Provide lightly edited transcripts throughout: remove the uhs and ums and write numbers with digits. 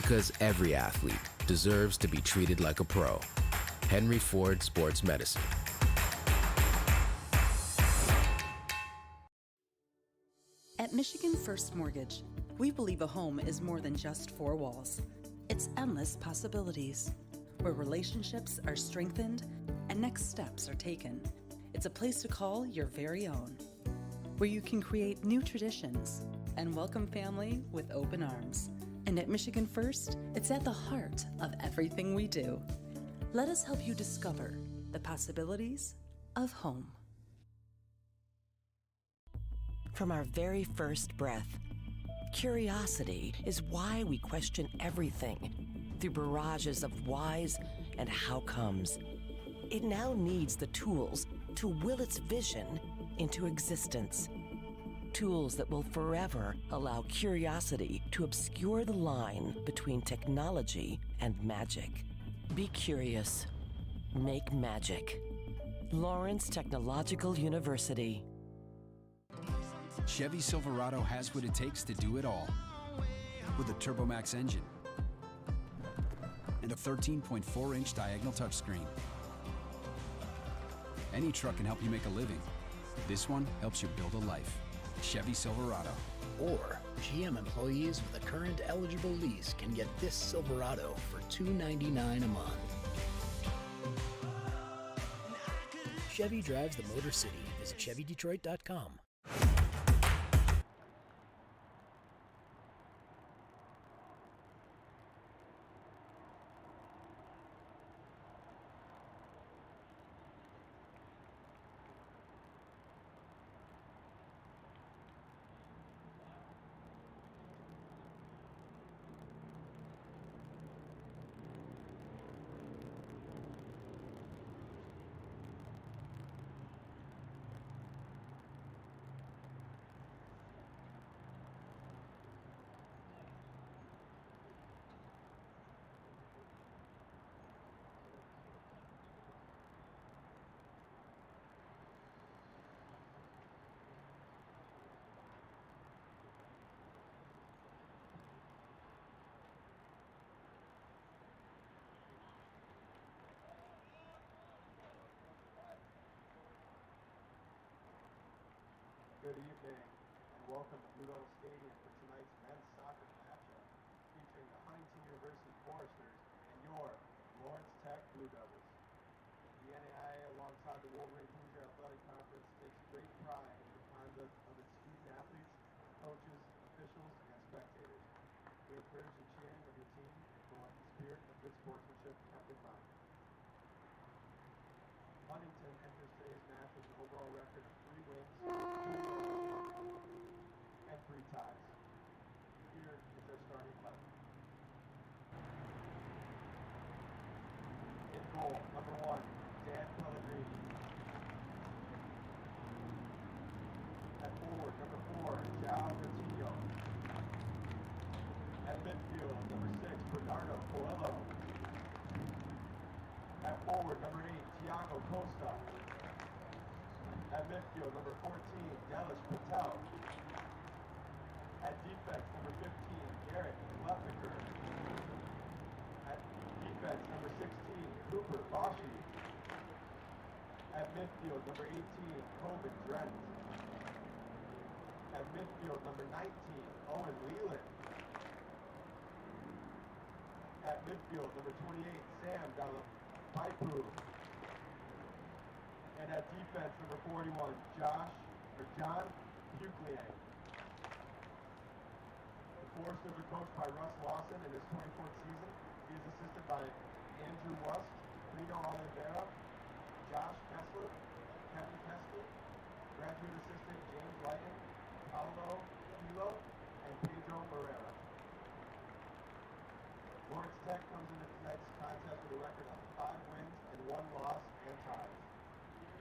Because every athlete deserves to be treated like a pro. Henry Ford Sports Medicine. At Michigan First Mortgage, we believe a home is more than just four walls. It's endless possibilities, where relationships are strengthened and next steps are taken. It's a place to call your very own, where you can create new traditions and welcome family with open arms. And at Michigan First, it's at the heart of everything we do. Let us help you discover the possibilities of home. From our very first breath, curiosity is why we question everything through barrages of whys and how comes. It now needs the tools to will its vision into existence. Tools that will forever allow curiosity to obscure the line between technology and magic. Be curious. Make magic. Lawrence Technological University. Chevy Silverado has what it takes to do it all. With a TurboMax engine and a 13.4-inch diagonal touchscreen. Any truck can help you make a living. This one helps you build a life. Chevy Silverado. Or GM employees with a current eligible lease can get this Silverado for $299 a month. Chevy drives the Motor City. Visit ChevyDetroit.com. Good evening, and welcome to Blue Devil Stadium for tonight's men's soccer matchup featuring the Huntington University Foresters and your Lawrence Tech Blue Devils. The NAIA, alongside the Wolverine Hoosier Athletic Conference, takes great pride in the conduct of its student athletes, coaches, officials, and spectators. We are privileged to cheering of your team and want the spirit of good sportsmanship kept in mind. Huntington enters today's match with an overall record of 3 wins, 2 losses, and 3 ties. Here is their starting 11. In goal, number 1, Dan Pellegrini. At forward, number 4, Jao Ratinho. At midfield, number 6, Bernardo Coelho. At forward, number 8, Thiago Costa. At midfield, number 14, Delish Patel. At defense, number 15, Garrett Leffinger. At defense, number 16, Cooper Bashi. At midfield, number 18, Coben Drent. At midfield, number 19, Owen Leland. At midfield, number 28, Sam Paipu. And at defense, number 41, John Buclier. The Foresters are coached by Russ Lawson in his 24th season. He is assisted by Andrew Wust, Reno Oliveira, Josh Kessler, Kevin Kessler, graduate assistant James Lighton, Paulo Kilo, and Pedro Barrera. Lawrence Tech comes into tonight's contest with a record of 5 wins and 1 loss and ties.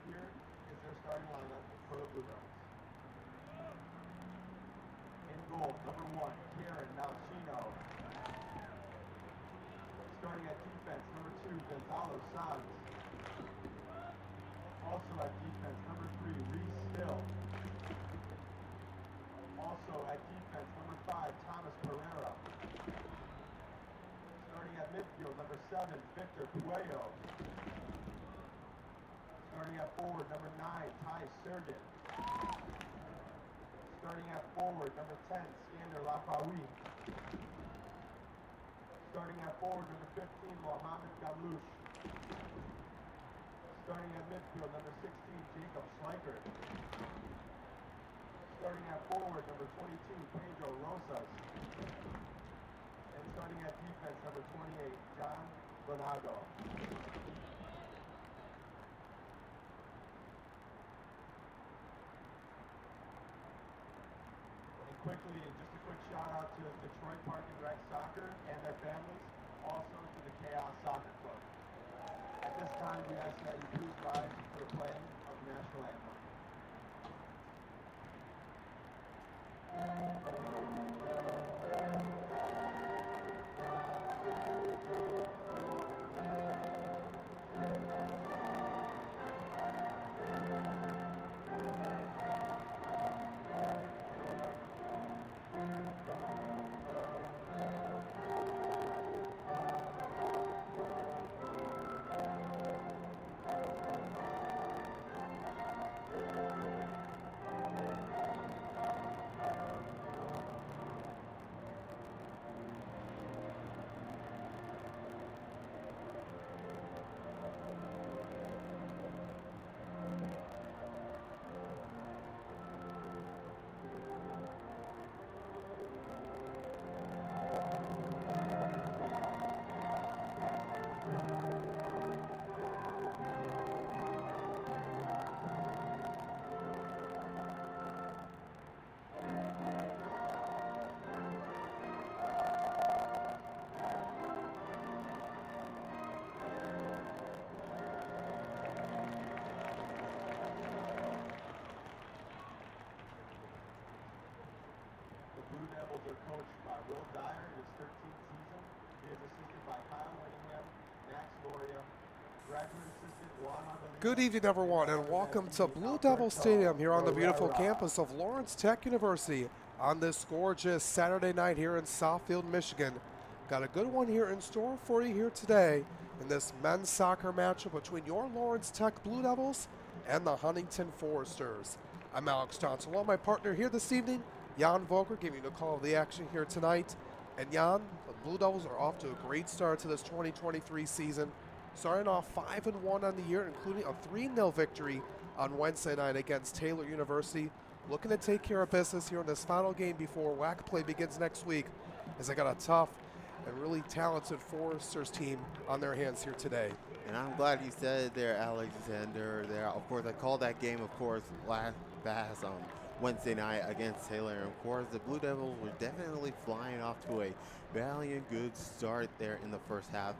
Here is their starting lineup for the Blue Devils. In goal, number 1, Kieran Malchino. Starting at defense, number 2, Gonzalo Sanz. Also at defense, number 3, Reese Hill. Also at defense, number 5, Thomas Pereira. Mr. Puello. Starting at forward, number 9, Ty Surgeon. Starting at forward, number 10, Skander Lafawi. Starting at forward, number 15, Mohamed Gamlouche. Starting at midfield, number 16, Jacob Schleicher. Starting at forward, number 22, Pedro Rosas. And starting at defense, number 28, John Bernardo. And quickly, just a quick shout out to Detroit Park and Rec Soccer and their families, also to the Chaos Soccer Club. At this time, we ask that you please rise for the playing of the national anthem. Blue Devils are coached by Will Dyer in his 13th season. He is assisted by Kyle Winningham, Max Loria, graduate assistant Juan Adelina. Good evening, everyone, and welcome to Blue Devil Stadium here on the beautiful campus of Lawrence Tech University on this gorgeous Saturday night here in Southfield, Michigan. Got a good one here in store for you here today in this men's soccer matchup between your Lawrence Tech Blue Devils and the Huntington Foresters. I'm Alex Johnson, along with my partner here this evening, Jan Volker, giving you the call of the action here tonight. And Jan, the Blue Devils are off to a great start to this 2023 season, starting off 5-1 on the year, including a 3-0 victory on Wednesday night against Taylor University. Looking to take care of business here in this final game before WAC play begins next week, as they got a tough and really talented Foresters team on their hands here today. And I'm glad you said it there, Alexander. There, of course, I called that game, of course, last Wednesday night against Taylor. And of course, the Blue Devils were definitely flying off to a valiant, good start there in the first half.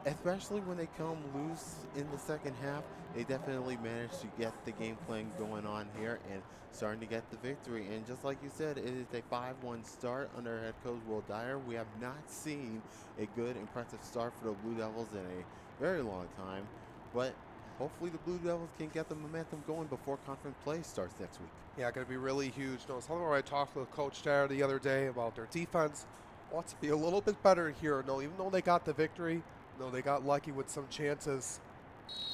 Especially when they come loose in the second half, they definitely managed to get the game plan going on here and starting to get the victory. And just like you said, it is a 5-1 start under head coach Will Dyer. We have not seen a good, impressive start for the Blue Devils in a very long time, but hopefully the Blue Devils can get the momentum going before conference play starts next week. Yeah, going to be really huge. No, something where I talked with Coach Dyer the other day about their defense. Wants to be a little bit better here. No, even though they got the victory, no, they got lucky with some chances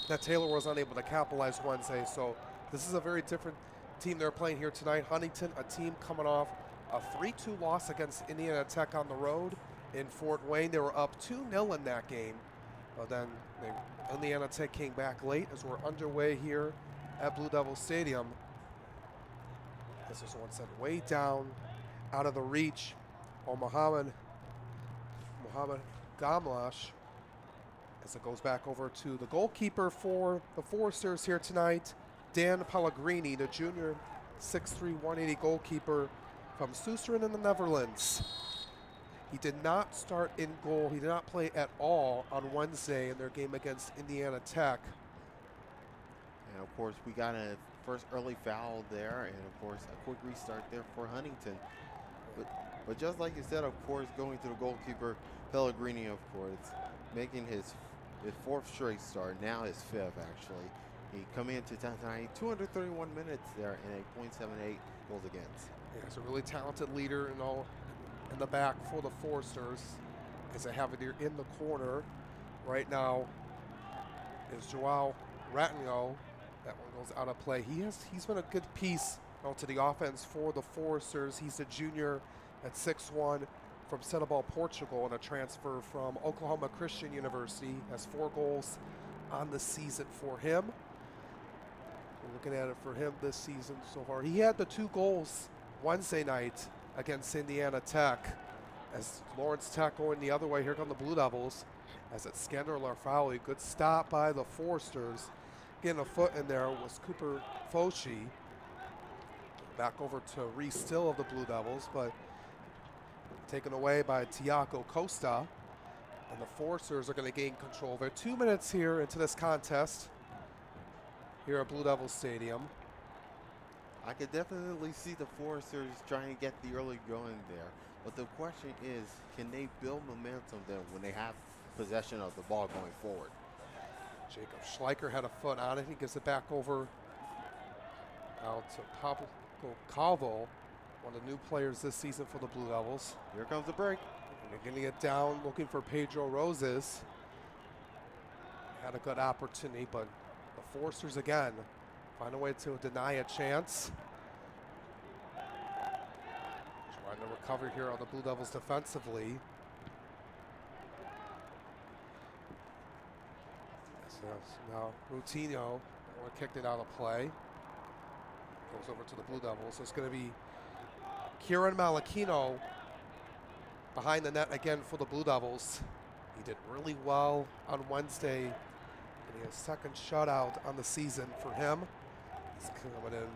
that Taylor was unable to capitalize Wednesday. So this is a very different team they're playing here tonight. Huntington, a team coming off a 3-2 loss against Indiana Tech on the road in Fort Wayne. They were up 2-0 in that game. But then Indiana Tech came back late as we're underway here at Blue Devil Stadium. This is one sent way down out of the reach of Mohamed Gamlouche, as it goes back over to the goalkeeper for the Foresters here tonight, Dan Pellegrini, the junior 6'3", 180 goalkeeper from Soesteren in the Netherlands. He did not start in goal. He did not play at all on Wednesday in their game against Indiana Tech. And of course, we got a first early foul there, and of course, a quick restart there for Huntington. But just like you said, of course, going to the goalkeeper, Pellegrini, of course, making his fourth straight start, now his fifth, actually. He come into tonight, 231 minutes there, and a .78 goals against. Yeah, he's a really talented leader in the back for the Foresters, as they have it here in the corner right now is Joao Ratinho. That one goes out of play. He's been a good piece to the offense for the Foresters. He's a junior at 6'1" from Setúbal, Portugal, and a transfer from Oklahoma Christian University. Has 4 goals on the season for him. We're looking at it for him this season so far. He had the 2 goals Wednesday night against Indiana Tech. As Lawrence Tech going the other way, here come the Blue Devils. As it's Skander Larfawi. Good stop by the Foresters. Getting a foot in there was Cooper Foshi. Back over to Reese Still of the Blue Devils, but taken away by Tiago Costa. And the Foresters are going to gain control. They're 2 minutes here into this contest here at Blue Devils Stadium. I could definitely see the Foresters trying to get the early going there. But the question is, can they build momentum then when they have possession of the ball going forward? Jacob Schleicher had a foot on it. He gives it back over out to Pablo Calvo, one of the new players this season for the Blue Devils. Here comes the break. And they're getting it down, looking for Pedro Roses. Had a good opportunity, but the Foresters again find a way to deny a chance. Trying to recover here on the Blue Devils defensively. So now Routinho kicked it out of play. Goes over to the Blue Devils. So it's going to be Kieran Malachino behind the net again for the Blue Devils. He did really well on Wednesday. Getting a second shutout on the season for him. He's coming in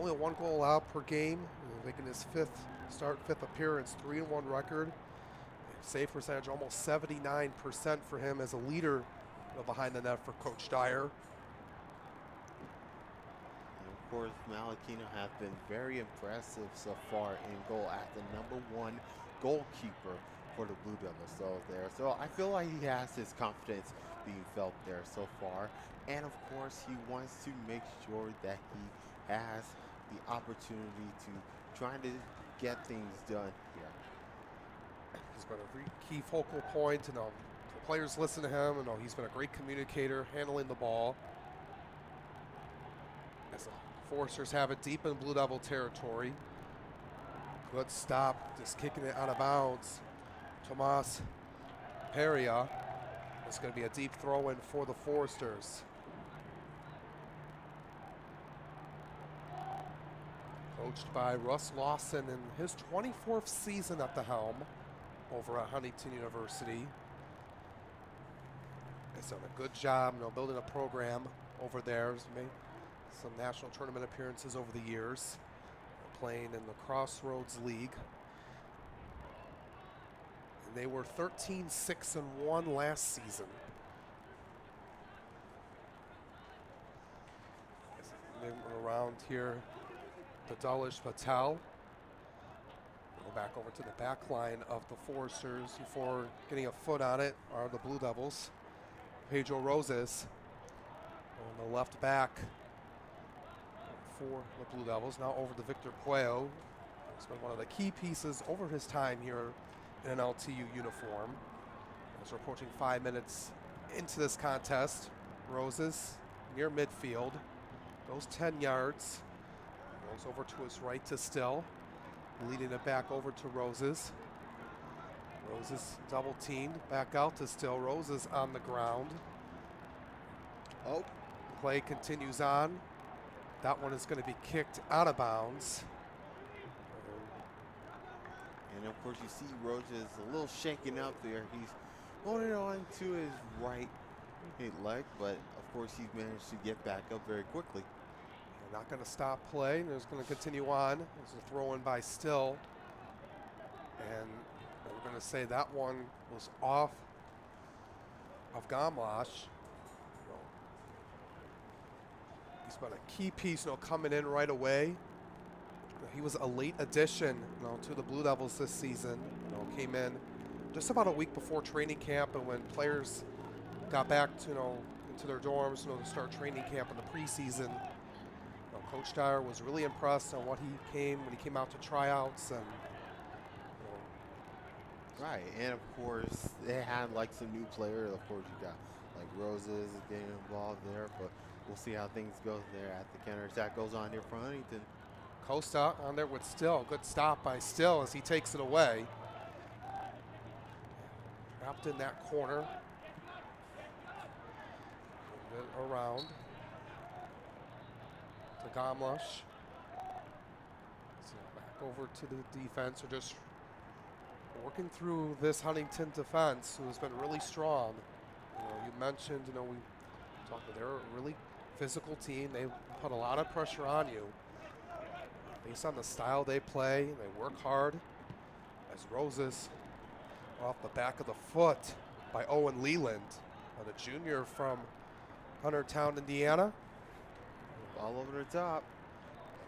only 1 goal out per game. Making his 5th appearance, 3-1 record. Save percentage almost 79% for him as a leader behind the net for Coach Dyer. And of course, Malachino has been very impressive so far in goal as the #1 goalkeeper for the Blue Devils. So I feel like he has his confidence being felt there so far. And of course, he wants to make sure that he has the opportunity to try to get things done here. He's been a key focal point, and the players listen to him, and he's been a great communicator handling the ball. As the Foresters have it deep in Blue Devil territory. Good stop, just kicking it out of bounds. Tomas Peria. It's going to be a deep throw in for the Foresters. Coached by Russ Lawson in his 24th season at the helm over at Huntington University. He's done a good job, building a program over there. He's made some national tournament appearances over the years, playing in the Crossroads League. And they were 13-6-1 last season. Moving around here, the Dalish Patel. Go back over to the back line of the Foresters before getting a foot on it are the Blue Devils. Pedro Roses on the left back for the Blue Devils. Now over to Victor Puello. He's been one of the key pieces over his time here in an LTU uniform. As we're approaching 5 minutes into this contest, Roses near midfield. Goes 10 yards. Goes over to his right to Still. Leading it back over to Roses. Roses double teamed. Back out to Still. Roses on the ground. Oh, play continues on. That one is going to be kicked out of bounds. And of course, you see Roses a little shaken up there. He's holding on to his right leg, but of course, he's managed to get back up very quickly. They're not going to stop play. They're just going to continue on. There's a throw in by Still. And we're going to say that one was off of Gamlash. He's been a key piece, coming in right away. He was a late addition, to the Blue Devils this season. Came in just about a week before training camp, and when players got back to, into their dorms, to start training camp in the preseason, Coach Dyer was really impressed on when he came out to tryouts, and Right, and of course they had like some new players. Of course you got like Roses getting involved there, but we'll see how things go there as the counterattack goes on here for Huntington. Costa on there with Still. Good stop by Still as he takes it away. Trapped in that corner. Move it around to Gomlush. So back over to the defense, or just working through this Huntington defense, who has been really strong. You mentioned, we talked about, they're a really physical team. They put a lot of pressure on you. Based on the style they play, they work hard. As Roses off the back of the foot by Owen Leland, the junior from Huntertown, Indiana. All over the top.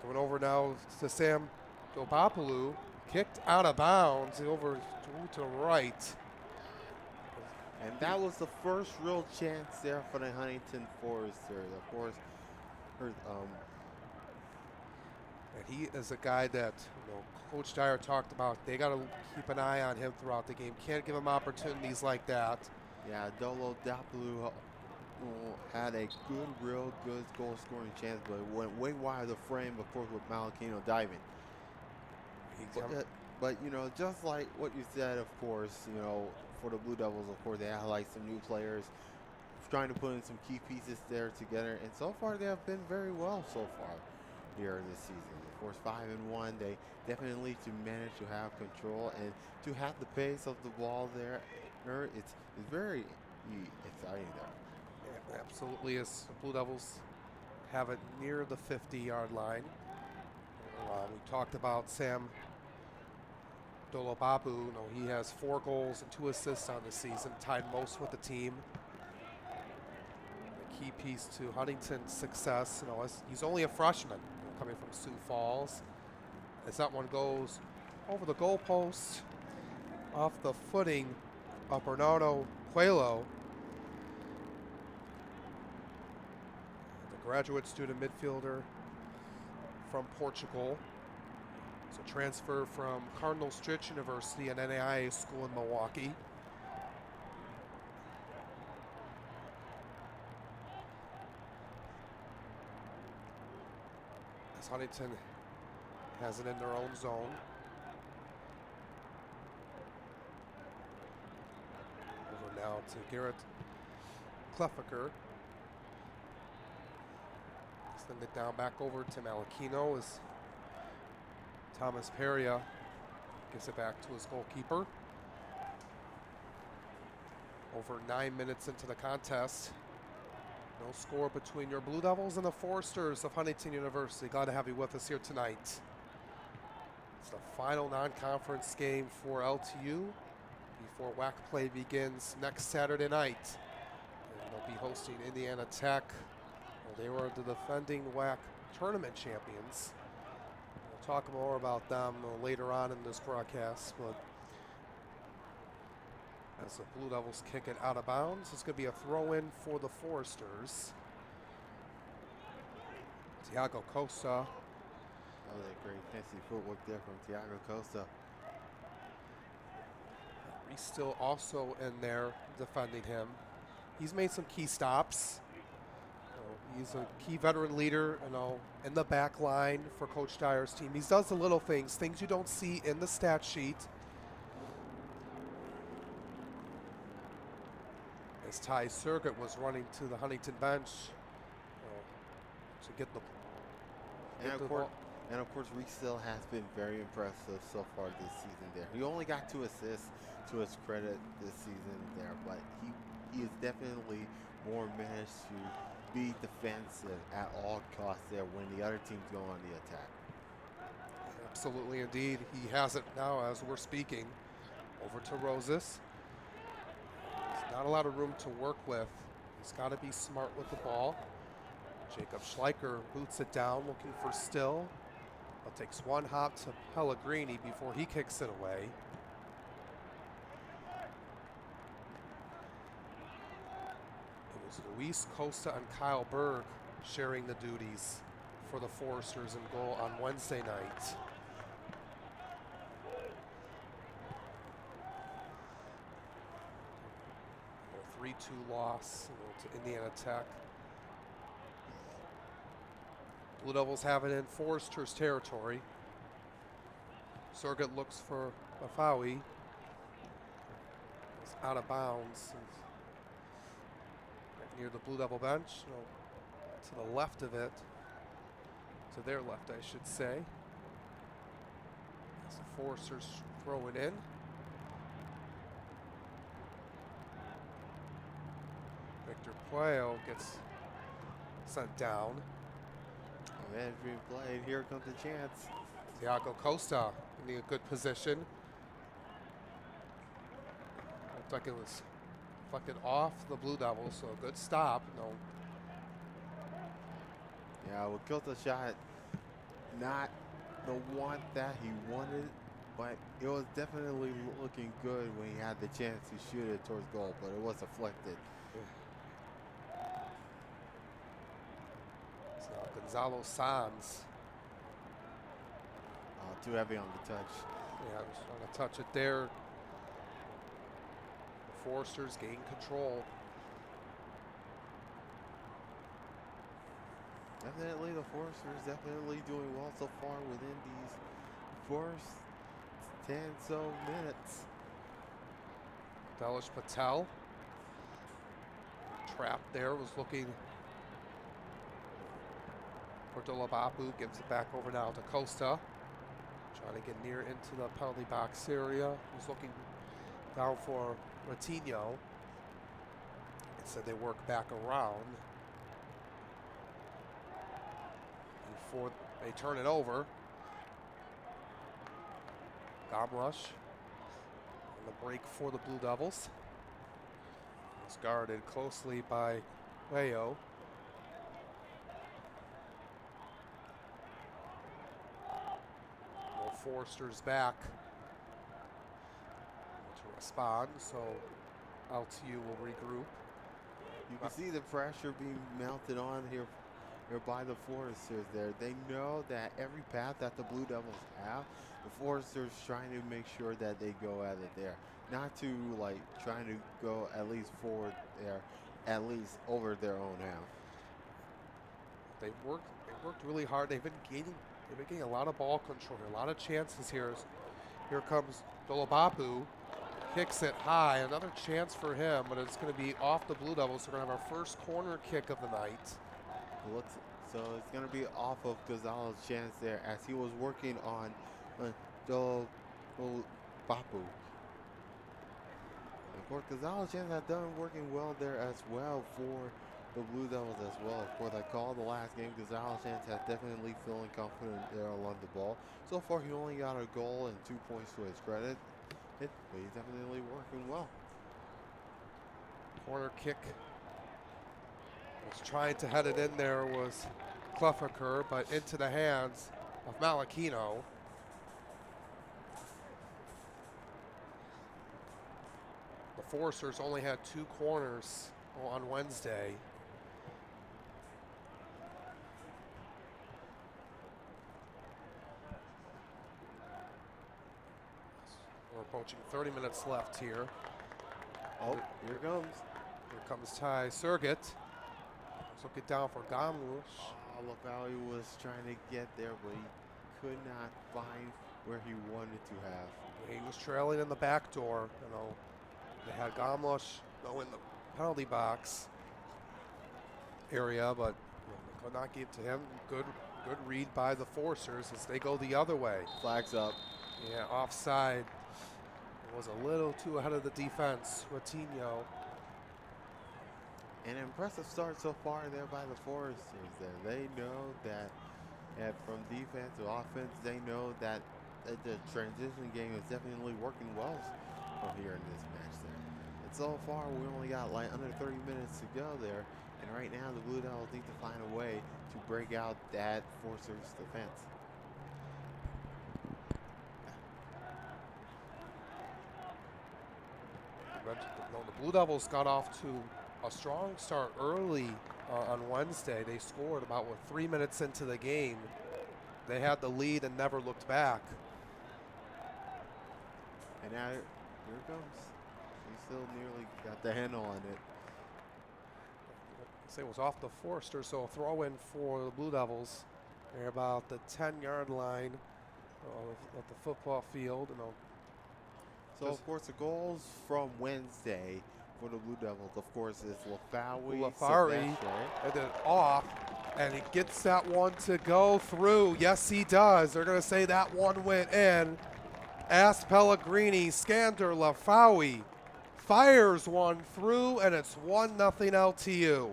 Going over now to Sam Dopapalu. Kicked out of bounds over to the right. And that was the first real chance there for the Huntington Foresters. Of course, and he is a guy that Coach Dyer talked about. They got to keep an eye on him throughout the game. Can't give him opportunities like that. Yeah, Dolo Dapalu had a real good goal-scoring chance, but it went way wide of the frame, of course, with Malachino diving. But just like what you said, of course, for the Blue Devils, of course, they have like some new players trying to put in some key pieces there together, and so far they have been very well so far here this season. Of course, 5-1, they definitely to manage to have control and to have the pace of the ball there. It's very exciting there. Yeah, absolutely, as the Blue Devils have it near the 50-yard line. We talked about Sam Dolobabu. He has 4 goals and 2 assists on the season, tied most with the team. A key piece to Huntington's success. He's only a freshman, coming from Sioux Falls. As that one goes over the goalpost, off the footing of Bernardo Coelho, the graduate student midfielder from Portugal. So transfer from Cardinal Stritch University, an NAIA school in Milwaukee. As Huntington has it in their own zone. Over now to Garrett Klefiker. Send it down back over to Malachino as Thomas Peria gives it back to his goalkeeper. Over 9 minutes into the contest. No score between your Blue Devils and the Foresters of Huntington University. Glad to have you with us here tonight. It's the final non-conference game for LTU before WAC play begins next Saturday night. And they'll be hosting Indiana Tech. They were the defending WAC tournament champions. We'll talk more about them later on in this broadcast, but as the Blue Devils kick it out of bounds, it's going to be a throw-in for the Foresters. Tiago Costa. That was a great fancy footwork there from Tiago Costa. He's still also in there defending him. He's made some key stops. He's a key veteran leader, in the back line for Coach Dyer's team. He does the little things you don't see in the stat sheet. As Ty Surgott was running to the Huntington bench to get the And of course, Reese Still has been very impressive so far this season there. He only got 2 assists to his credit this season there, but he is definitely more managed to be defensive at all costs there when the other teams go on the attack. Absolutely, indeed. He has it now as we're speaking. Over to Roses. There's not a lot of room to work with. He's got to be smart with the ball. Jacob Schleicher boots it down, looking for Still. But takes one hop to Pellegrini before he kicks it away. It was Luis Costa and Kyle Berg sharing the duties for the Foresters in goal on Wednesday night. 4-2 loss to Indiana Tech. Blue Devils have it in Forrester's territory. Surgett looks for Mafawi. It's out of bounds. Right near the Blue Devil bench, to the left of it. To their left, I should say. As the Foresters throw it in. Victor Puello gets sent down. Man's being played. Here comes the chance. Thiago Costa in a good position. Looked like it was deflected off the Blue Devils, so a good stop. No. Yeah, well, Costa shot not the one that he wanted, but it was definitely looking good when he had the chance to shoot it towards goal, but it was deflected. Gonzalo Sanz. Too heavy on the touch. Yeah, just trying to touch it there. The Foresters gain control. Definitely, the Foresters definitely doing well so far within these first 10 so minutes. Delish Patel. Trapped there, was looking for Dolabapu, gives it back over now to Costa. Trying to get near into the penalty box area. He's looking down for Ratinho. Instead they work back around. Before they turn it over. Gomrush on the break for the Blue Devils. It's guarded closely by Leo. Forrester's back to respond, so LTU will regroup. You can see the pressure being mounted on here by the Foresters there. They know that every path that the Blue Devils have, the Foresters trying to make sure that they go at it there. Not to trying to go at least forward there, at least over their own half. They worked really hard. They've been getting a lot of ball control, a lot of chances here. Here comes Dolabapu, kicks it high. Another chance for him, but it's going to be off the Blue Devils. We're going to have our first corner kick of the night. So it's going to be off of Gonzalo's chance there as he was working on Dolabapu. Of course, Gonzalo's chance had done working well there as well for the Blue Devils as well. Of course, I called the last game. Gonzalo Chance has definitely feeling confident there along the ball. So far, he only got a goal and 2 points to his credit. But he's definitely working well. Corner kick. Was trying to head it in there was Klefferker, but into the hands of Malachino. The Foresters only had 2 corners on Wednesday. We're approaching 30 minutes left here. Oh, here comes. Here comes Ty Surgett. Let's look it down for Gomrush. Oh, look how he was trying to get there, but he could not find where he wanted to have. He was trailing in the back door. They had Gomrush in the penalty box area, but they could not give to him. Good read by the Foresters as they go the other way. Flags up. Yeah, offside. It was a little too ahead of the defense. Ratinho. An impressive start so far there by the Foresters there. They know that from defense to offense, they know that the transition game is definitely working well here in this match there. And so far, we only got under 30 minutes to go there. And right now, the Blue Devils need to find a way to break out that Foresters defense. The Blue Devils got off to a strong start early on Wednesday. They scored about 3 minutes into the game. They had the lead and never looked back. And now here it comes. He still nearly got the handle on it. Say it was off the Forster, so a throw in for the Blue Devils. They're about the 10-yard line of the football field. So, of course, the goals from Wednesday for the Blue Devils, of course, is Lafari and then off, and he gets that one to go through. Yes, he does. They're going to say that one went in. Ask Pellegrini, Skander Lafawi fires one through, and it's 1-0 LTU.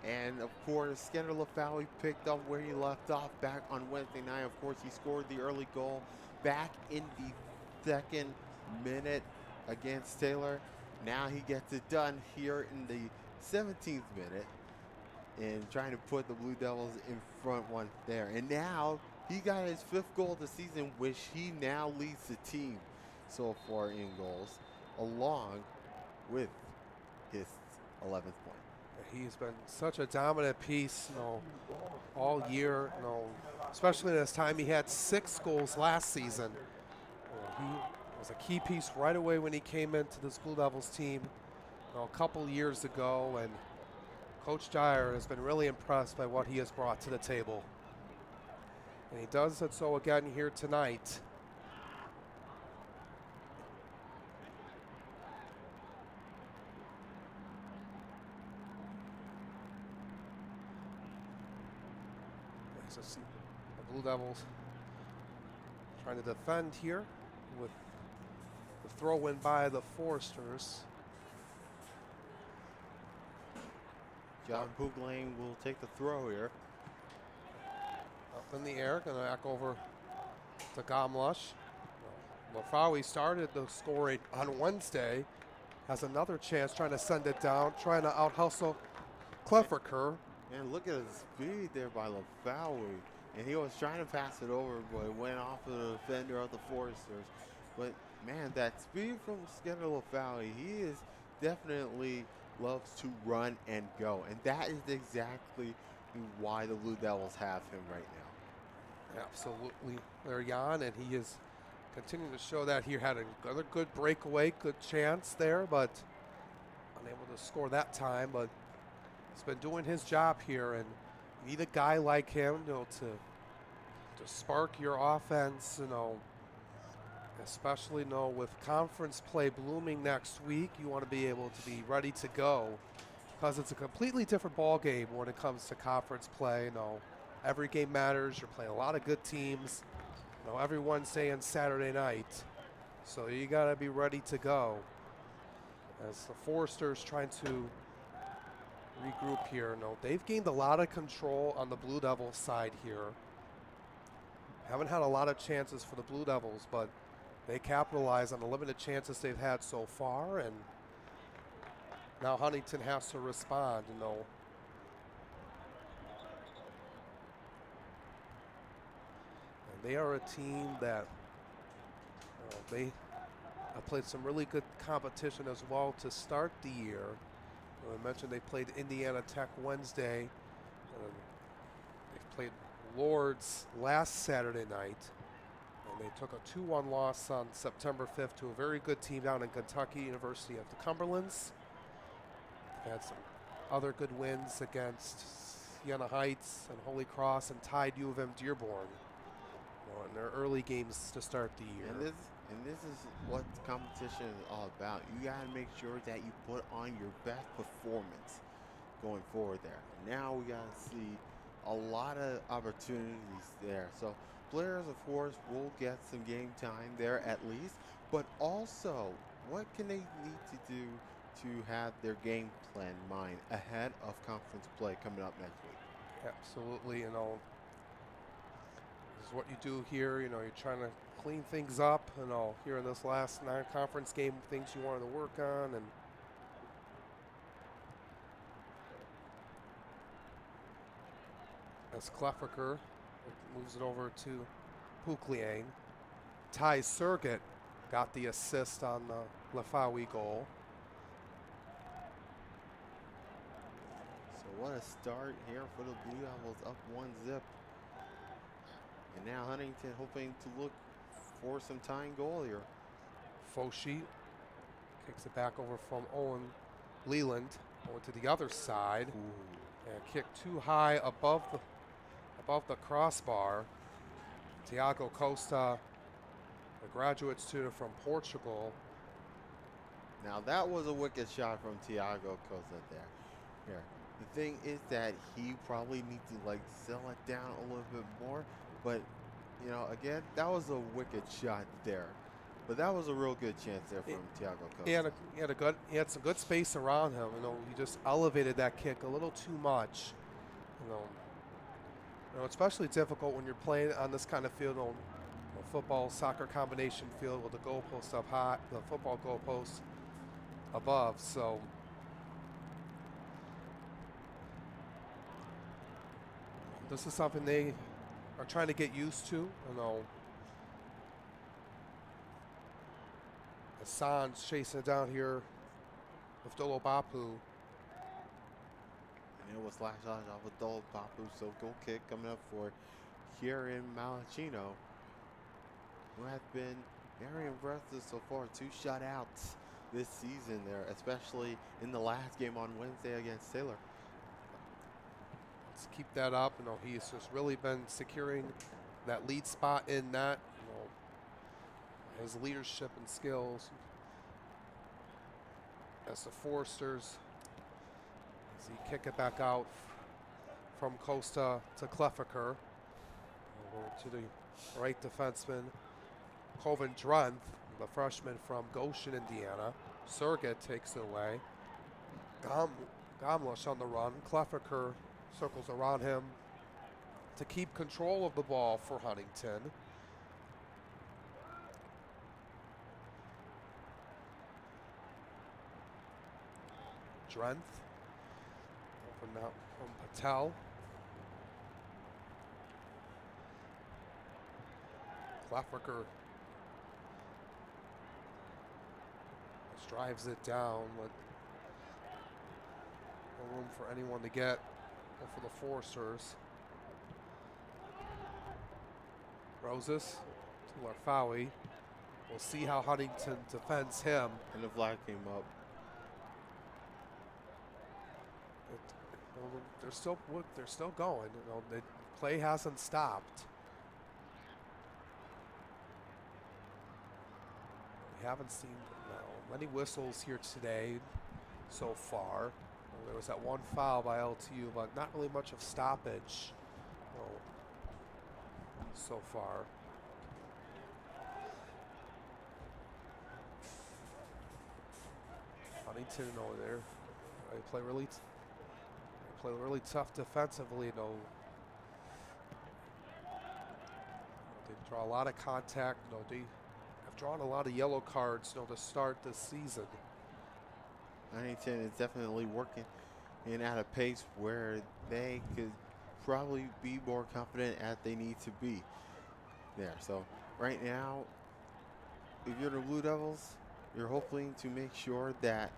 And of course, Skander Lafawi picked up where he left off back on Wednesday night. Of course, he scored the early goal back in the 2nd minute against Taylor. Now he gets it done here in the 17th minute and trying to put the Blue Devils in front one there. And now he got his 5th goal of the season, which he now leads the team so far in goals, along with his 11th point. He's been such a dominant piece, all year. Especially in his time, he had 6 goals last season. He was a key piece right away when he came into this Blue Devils team a couple years ago, and Coach Dyer has been really impressed by what he has brought to the table. And he does it so again here tonight. The Blue Devils trying to defend here with the throw in by the Foresters. John Pughlane will take the throw here. Up in the air, going to back over to Gomlush. Lafawi started the scoring on Wednesday. Has another chance trying to send it down, trying to out-hustle Klefferker. And look at the speed there by Lafawi. And he was trying to pass it over, but it went off of the defender of the Foresters. But, man, that speed from Skander Lafawi, he is definitely loves to run and go. And that is exactly why the Blue Devils have him right now. Absolutely. There, Jan, and he is continuing to show that. He had another good breakaway, good chance there, but unable to score that time. But he's been doing his job here, and you need a guy like him, to spark your offense, especially with conference play blooming next week. You want to be able to be ready to go, because it's a completely different ball game when it comes to conference play. Every game matters. You're playing a lot of good teams. Every Wednesday and Saturday night, so you got to be ready to go. As the Foresters trying to regroup here. They've gained a lot of control on the Blue Devils side here. Haven't had a lot of chances for the Blue Devils, but they capitalize on the limited chances they've had so far, and now Huntington has to respond. And they are a team that they have played some really good competition as well to start the year. I mentioned they played Indiana Tech Wednesday. They played Lords last Saturday night. And they took a 2-1 loss on September 5th to a very good team down in Kentucky, University of the Cumberlands. Had some other good wins against Siena Heights and Holy Cross, and tied U of M Dearborn in their early games to start the year. And this is what the competition is all about. You got to make sure that you put on your best performance going forward there. Now we got to see a lot of opportunities there. So players, of course, will get some game time there at least. But also, what can they need to do to have their game plan in mind ahead of conference play coming up next week? Absolutely. This is what you do here. You're trying to clean things up, here in this last non-conference game, things you wanted to work on. And as Klefferker moves it over to Pughlane, Ty Sergett got the assist on the Lafawi goal. So what a start here for the Blue Devils, up 1-0. And now Huntington hoping to look for some tying goal here. Foshi kicks it back over from Owen Leland. Going to the other side. And kick too high above the crossbar. Tiago Costa, a graduate student from Portugal. Now that was a wicked shot from Tiago Costa there. Here. The thing is that he probably needs to like sell it down a little bit more. But, you know, again, that was a wicked shot there. But that was a real good chance there from Tiago Costa. He had some good space around him. You know, he just elevated that kick a little too much. You know, especially difficult when you're playing on this kind of field, on a football soccer combination field with the goalpost up high, the football goalpost above. So this is something they are trying to get used to. You know, Hassan's chasing it down here with Dolo Bapu. And it was slash off with Dolo Bapu. So goal kick coming up for Kieran Malachino, who has been very impressive so far. 2 shutouts this season there, especially in the last game on Wednesday against Taylor. Let's keep that up. You know, he's just really been securing that lead spot in that. You know, his leadership and skills as the Foresters, as he kick it back out from Costa to Klefiker. Over to the right defenseman, Colvin Drunt, the freshman from Goshen, Indiana. Surgett takes it away. Gomlish on the run. Klefiker circles around him to keep control of the ball for Huntington. Drenth. Open out from Patel. Klefiker just drives it down with no room for anyone to get, or for the Foresters. Roses to Larfawi. We'll see how Huntington defends him. And the flag came up. They're still going. You know, the play hasn't stopped. We haven't seen many whistles here today so far. There was that one foul by LTU, but not really much of stoppage so far. Huntington over there. They play really tough defensively. You know, they draw a lot of contact. You know, they have drawn a lot of yellow cards, you know, to start this season. Huntington is definitely working in at a pace where they could probably be more confident as they need to be there. So right now, if you're the Blue Devils, you're hoping to make sure that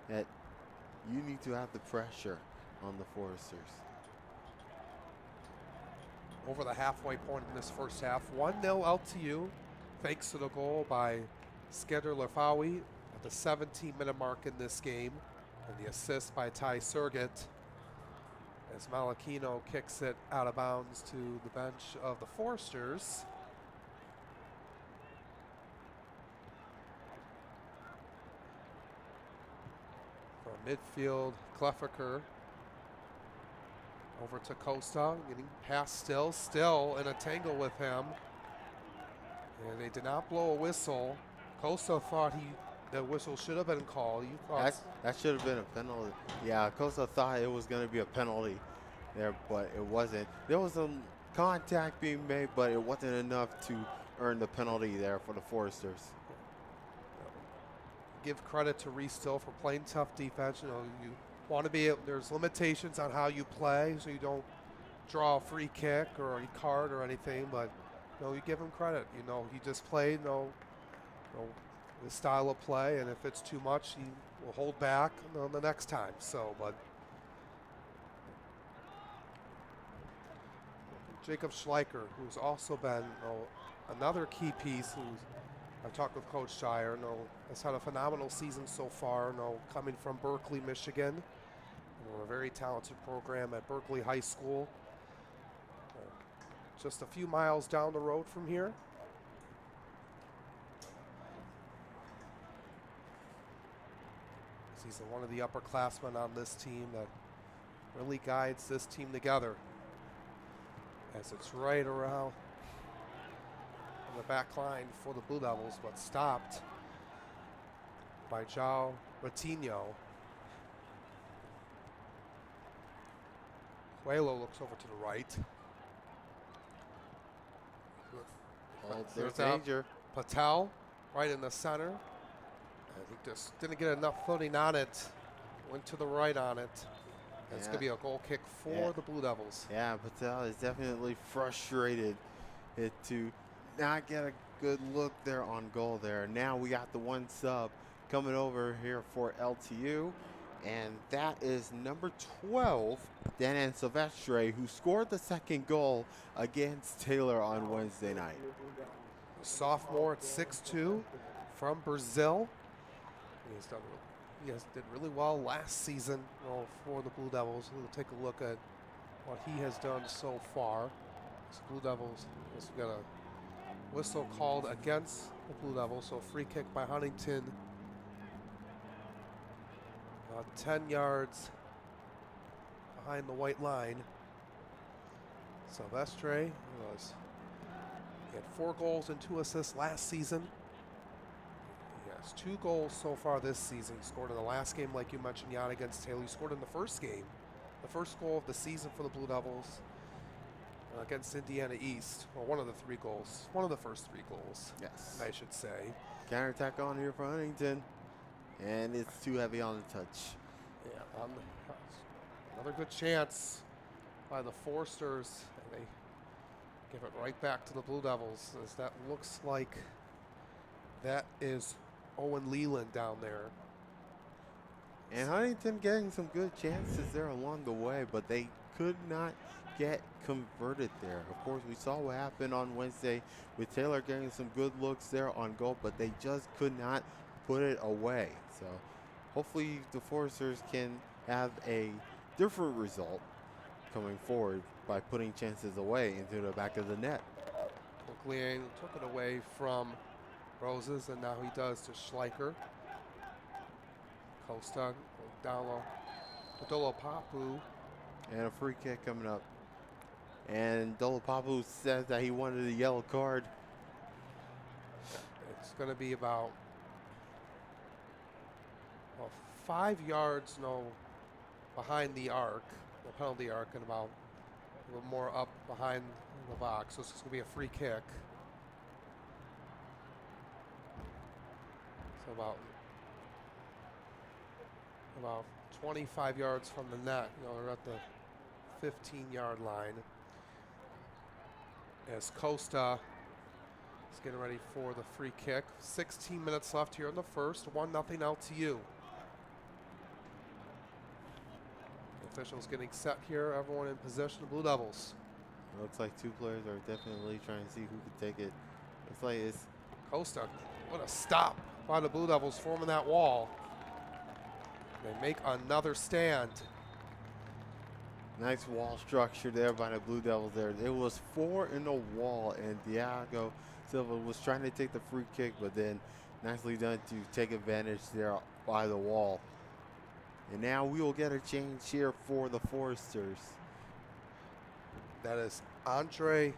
you need to have the pressure on the Foresters. Over the halfway point in this first half, 1-0 LTU, thanks to the goal by Skender Larfawi at the 17-minute mark in this game, and the assist by Ty Surgett as Malachino kicks it out of bounds to the bench of the Foresters. From midfield, Klefiker over to Costa, getting past still in a tangle with him. And they did not blow a whistle. Costa thought the whistle should have been called. That should have been a penalty. Yeah, Costa thought it was going to be a penalty there, but it wasn't. There was some contact being made, but it wasn't enough to earn the penalty there for the Foresters. Give credit to Reese Still for playing tough defense. You know, you want to be, there's limitations on how you play, so you don't draw a free kick or a card or anything, but you know, you give him credit. You know, he just played, his style of play, and if it's too much, he will hold back the next time. So, but Jacob Schleicher, who's also been another key piece, I've talked with Coach Shire, has had a phenomenal season so far, coming from Berkeley, Michigan. very talented program at Berkeley High School. Just a few miles down the road from here. He's one of the upperclassmen on this team that really guides this team together. As it's right around on the back line for the Blue Devils, but stopped by João Ratinho. Coelho looks over to the right. Oh, there's danger. Patel right in the center. He just didn't get enough footing on it. Went to the right on it. It's going to be a goal kick for the Blue Devils. Yeah, Patel is definitely frustrated to not get a good look there on goal there. Now we got the one sub coming over here for LTU, and that is number 12, Danan Silvestre, who scored the second goal against Taylor on Wednesday night. A sophomore at 6'2", from Brazil. He did really well last season for the Blue Devils. We'll take a look at what he has done so far. So Blue Devils, we got a whistle called against the Blue Devils, so free kick by Huntington. 10 yards behind the white line. Silvestre he had 4 goals and 2 assists last season. He has 2 goals so far this season. He scored in the last game, like you mentioned, Jan, against Taylor. He scored in the first game, the first goal of the season for the Blue Devils against Indiana East. Well, one of the 3 goals. One of the first 3 goals, yes, I should say. Counterattack on here for Huntington, and it's too heavy on the touch. Yeah, another good chance by the Forsters. And they give it right back to the Blue Devils, as that looks like that is Owen Leland down there. And Huntington getting some good chances there along the way, but they could not get converted there. Of course, we saw what happened on Wednesday with Taylor getting some good looks there on goal, but they just could not put it away. So hopefully the Foresters can have a different result coming forward by putting chances away into the back of the net. Quickly took it away from Roses, and now he does to Schleicher. Costa down low to Dolopapu. And a free kick coming up. And Dolopapu says that he wanted a yellow card. It's going to be about 5 yards behind the arc, the penalty arc, and about a little more up behind the box. So it's going to be a free kick. So about 25 yards from the net. They're at the 15-yard line. As Costa is getting ready for the free kick. 16 minutes left here in the first. 1-0 LTU. The officials getting set here. Everyone in possession of Blue Devils. It looks like 2 players are definitely trying to see who can take it. Looks like it's Costa. What a stop by the Blue Devils forming that wall. They make another stand. Nice wall structure there by the Blue Devils there. It was 4 in the wall, and Diego Silva was trying to take the free kick, but then nicely done to take advantage there by the wall. And now we will get a change here for the Foresters. That is Andre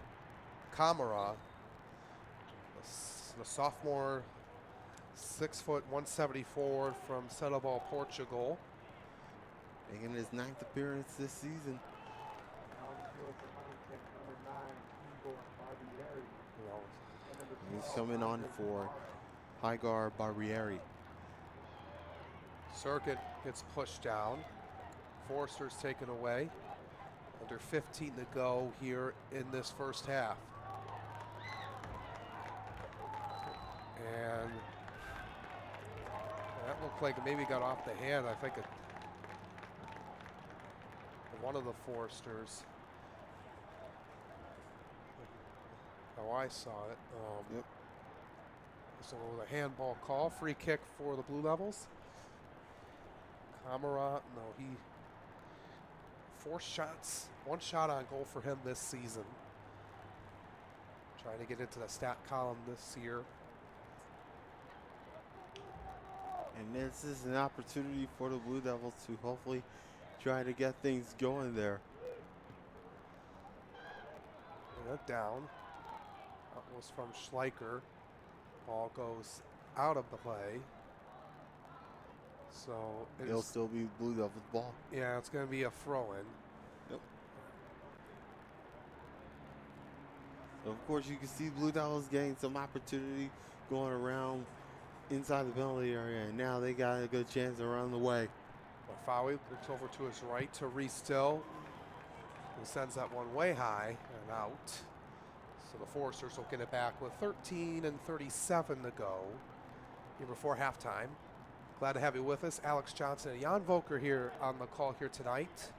Camara, the sophomore, 6 foot 174 from Setúbal, Portugal. Making his 9th appearance this season. He's coming on for Hygar Barbieri. Circuit gets pushed down. Forster's taken away. Under 15 to go here in this first half. And that looked like it maybe got off the hand. I think one of the Foresters. How I saw it. Yep. So the handball call, free kick for the Blue Devils. Camara, no, he 4 shots, 1 shot on goal for him this season. Trying to get into the stat column this year. And this is an opportunity for the Blue Devils to hopefully try to get things going there. Down. That was from Schleicher. Ball goes out of the play. So it'll still be Blue Devils ball. Yeah, it's going to be a throw-in. Yep. So of course, you can see Blue Devils getting some opportunity going around inside the penalty area, and now they got a good chance around the way. Fawi looks over to his right to Still. He sends that one way high and out. So the Foresters will get it back with 13:37 to go here before halftime. Glad to have you with us. Alex Johnson and Jan Volker here on the call here tonight.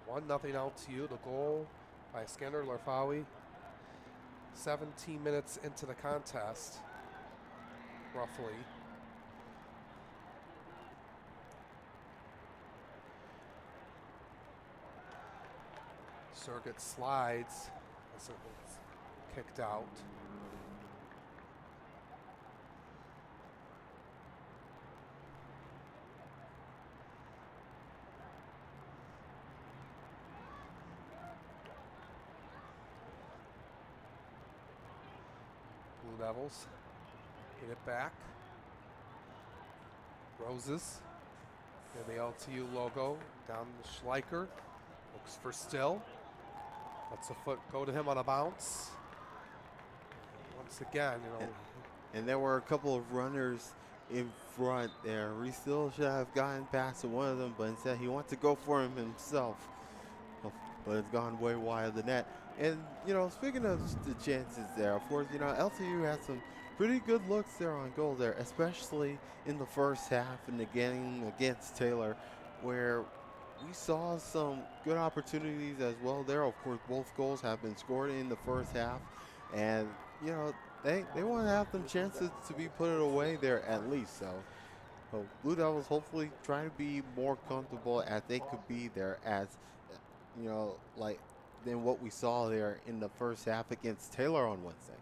1-0 LTU. The goal by Skander Larfawi. 17 minutes into the contest, roughly. Circuit slides as it was kicked out. Blue Devils get it back. Roses and the LTU logo down to Schleicher. Looks for Still. Lets a foot go to him on a bounce. Once again, you know. And there were a couple of runners in front there. Still should have gotten past one of them, but instead he wants to go for him himself. But it's gone way wide of the net. And, you know, speaking of the chances there, of course, you know, LTU had some pretty good looks there on goal there, especially in the first half and the game against Taylor, where we saw some good opportunities as well there. Of course, both goals have been scored in the first half. And, you know, they want to have some chances to be put it away there at least. So Blue Devils hopefully try to be more comfortable as they could be there as, you know, like than what we saw there in the first half against Taylor on Wednesday.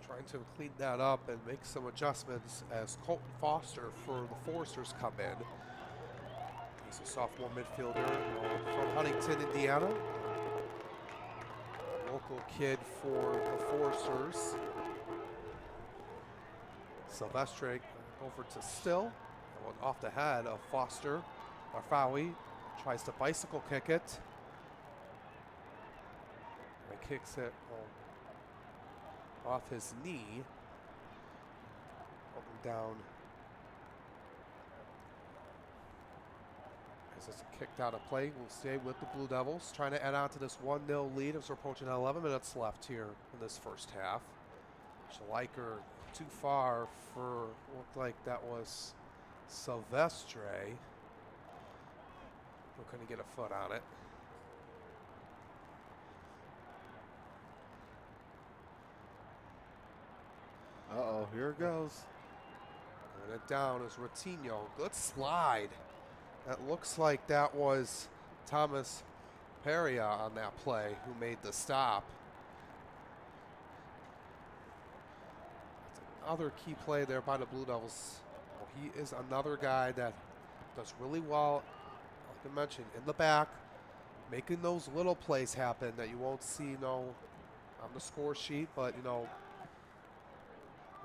Trying to clean that up and make some adjustments as Colton Foster for the Foresters come in. He's a sophomore midfielder from Huntington, Indiana. A local kid for the Foresters. Silvestre over to Still. Went off the head of Foster. Arfawi tries to bicycle kick it. And kicks it off his knee. Up and down. As it's kicked out of play, we'll stay with the Blue Devils, trying to add on to this 1-0 lead as we're approaching 11 minutes left here in this first half. Schleicher too far for, looked like that was Silvestre. We couldn't get a foot on it. Uh-oh, here it goes. And it down is Ratinho. Good slide. That looks like that was Thomas Peria on that play who made the stop. That's another key play there by the Blue Devils. Well, he is another guy that does really well, like I mentioned, in the back, making those little plays happen that you won't see, you know, on the score sheet, but, you know,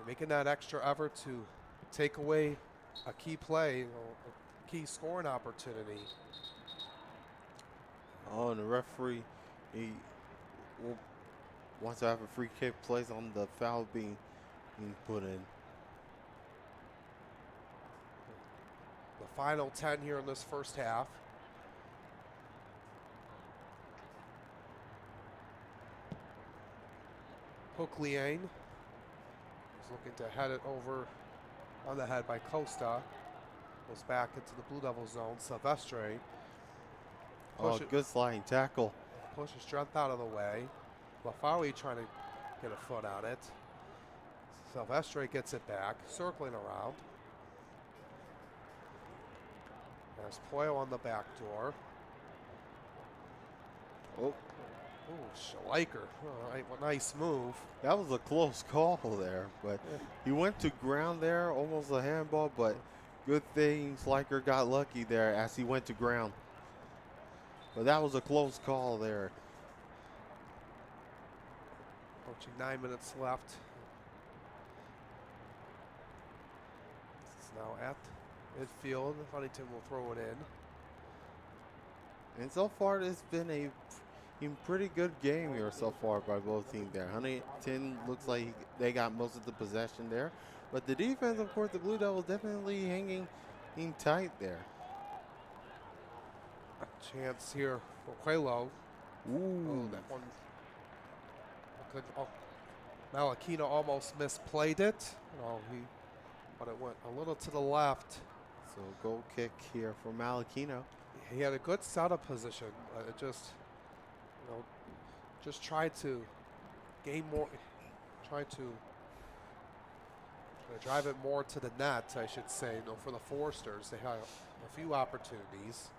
making that extra effort to take away a key play, you know, a key scoring opportunity. Oh, and the referee, he wants to have a free kick placed on the foul being put in. The final 10 here in this first half. Hook Liane is looking to head it over on the head by Costa. Goes back into the Blue Devil zone. Silvestre. Good sliding tackle. Pushes strength out of the way. Lafawi trying to get a foot on it. Silvestre gets it back, circling around. There's Poyo on the back door. Oh, Oh, Schleicher. All right, well, nice move. that was a close call there, but he went to ground there, almost a handball, but good thing Schleicher got lucky there as he went to ground. But that was a close call there. Approaching 9 minutes left. This is now at midfield. Huntington will throw it in. And so far, it's been a pretty good game here so far by both teams there. Huntington looks like they got most of the possession there. But the defense, of course, the Blue Devils definitely hanging in tight there. Chance here for Quelo. Ooh. Oh, that one. Malachino almost misplayed it. But it went a little to the left. So goal kick here for Malachino. He had a good setup position, but it just, just tried to gain more, try to drive it more to the net, I should say. For the Forsters, they had a few opportunities.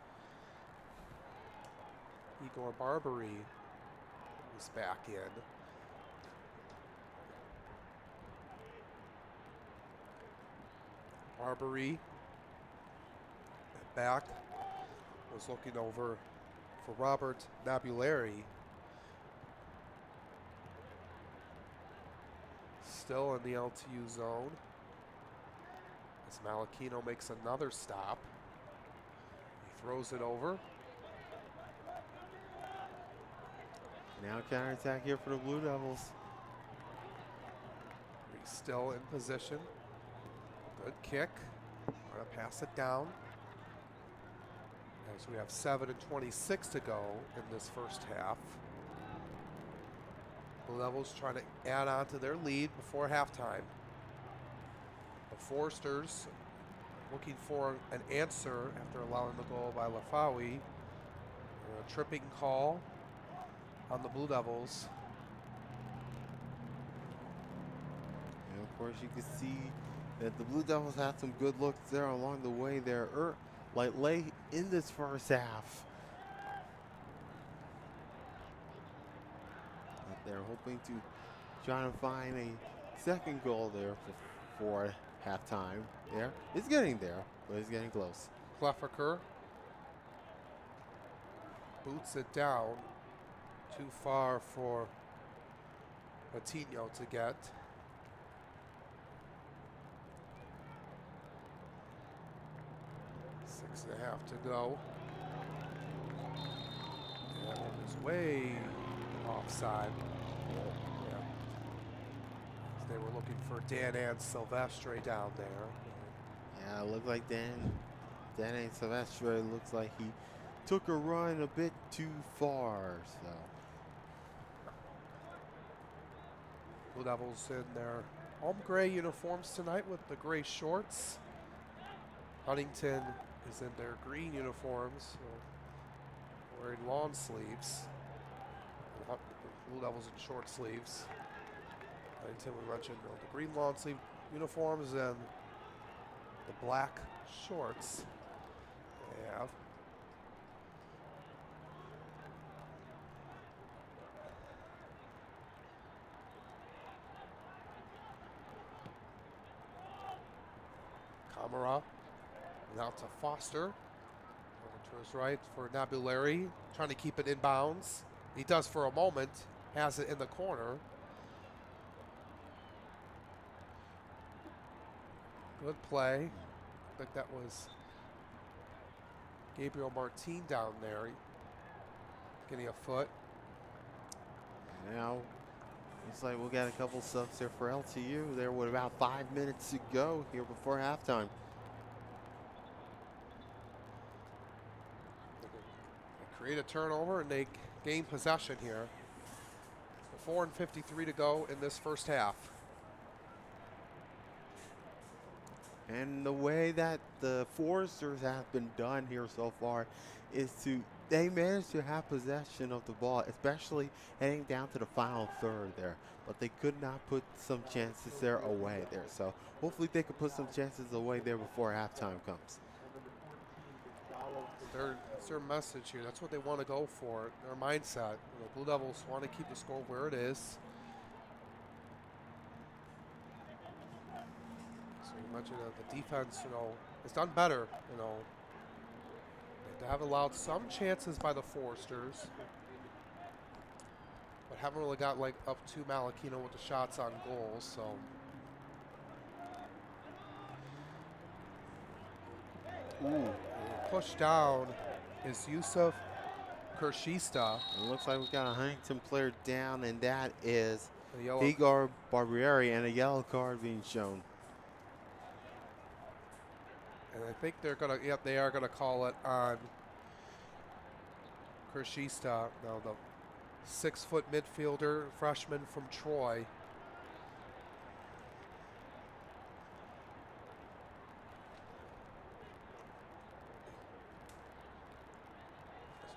Igor Barbary was back in. Barbary back was looking over for Robert Nabulari. Still in the LTU zone. As Malachino makes another stop. He throws it over. Now counterattack here for the Blue Devils. He's still in position. Good kick. Going to pass it down. As we have 7:26 to go in this first half. Blue Devils trying to add on to their lead before halftime. The Forsters looking for an answer after allowing the goal by Lafawi. A tripping call on the Blue Devils. And of course, you can see that the Blue Devils had some good looks there along the way there, like late in this first half. But they're hoping to try to find a second goal there for halftime. There, it's getting there, but it's getting close. Klefferker boots it down. Too far for Matinho to get. Six and a half to go. That one is way offside. Yeah. They were looking for Dan and Silvestre down there. Yeah, it looked like Dan and Silvestre looks like he took a run a bit too far, so. Blue Devils in their home gray uniforms tonight with the gray shorts. Huntington is in their green uniforms, wearing long sleeves. Blue Devils in short sleeves. Huntington, we mentioned the green long sleeve uniforms and the black shorts they have. Camara out to Foster. Over to his right for Nabulari. Trying to keep it in bounds. He does for a moment. Has it in the corner. Good play. I think that was Gabriel Martin down there. Getting a foot. Now, looks like we'll get a couple subs here for LTU there with about 5 minutes to go here before halftime. They create a turnover and they gain possession here. 4:53 to go in this first half. And the way that the Foresters have been done here so far is they managed to have possession of the ball, especially heading down to the final third there. But they could not put some chances there away there. So hopefully they could put some chances away there before halftime comes. That's their message here. That's what they want to go for. Their mindset. Blue Devils want to keep the score where it is. So you mentioned the defense, has done better. They have allowed some chances by the Foresters, but haven't really got up to Malakino with the shots on goals. So. Ooh. Pushed down is Yusuf Kershista. It looks like we got a Huntington player down, and that is yellow. Igor Barbieri, and a yellow card being shown. And I think they're gonna, they are gonna call it on Kershista. Now the 6-foot midfielder, freshman from Troy.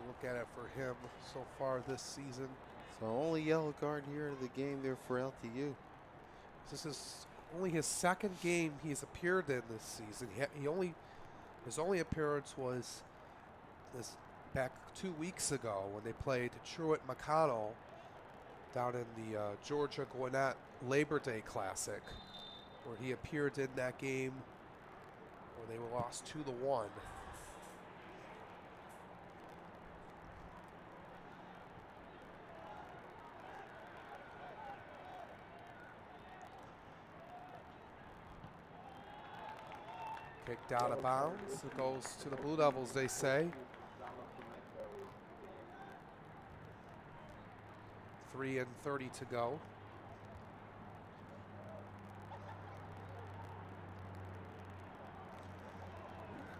Look at it for him so far this season. So only yellow card here in the game there for LTU. This is only his second game he's appeared in this season. His only appearance was this back 2 weeks ago when they played Truett McConnell down in the Georgia Gwinnett Labor Day Classic, where he appeared in that game where they were lost 2-1. Kicked out of bounds. It goes to the Blue Devils, they say. 3:30 to go.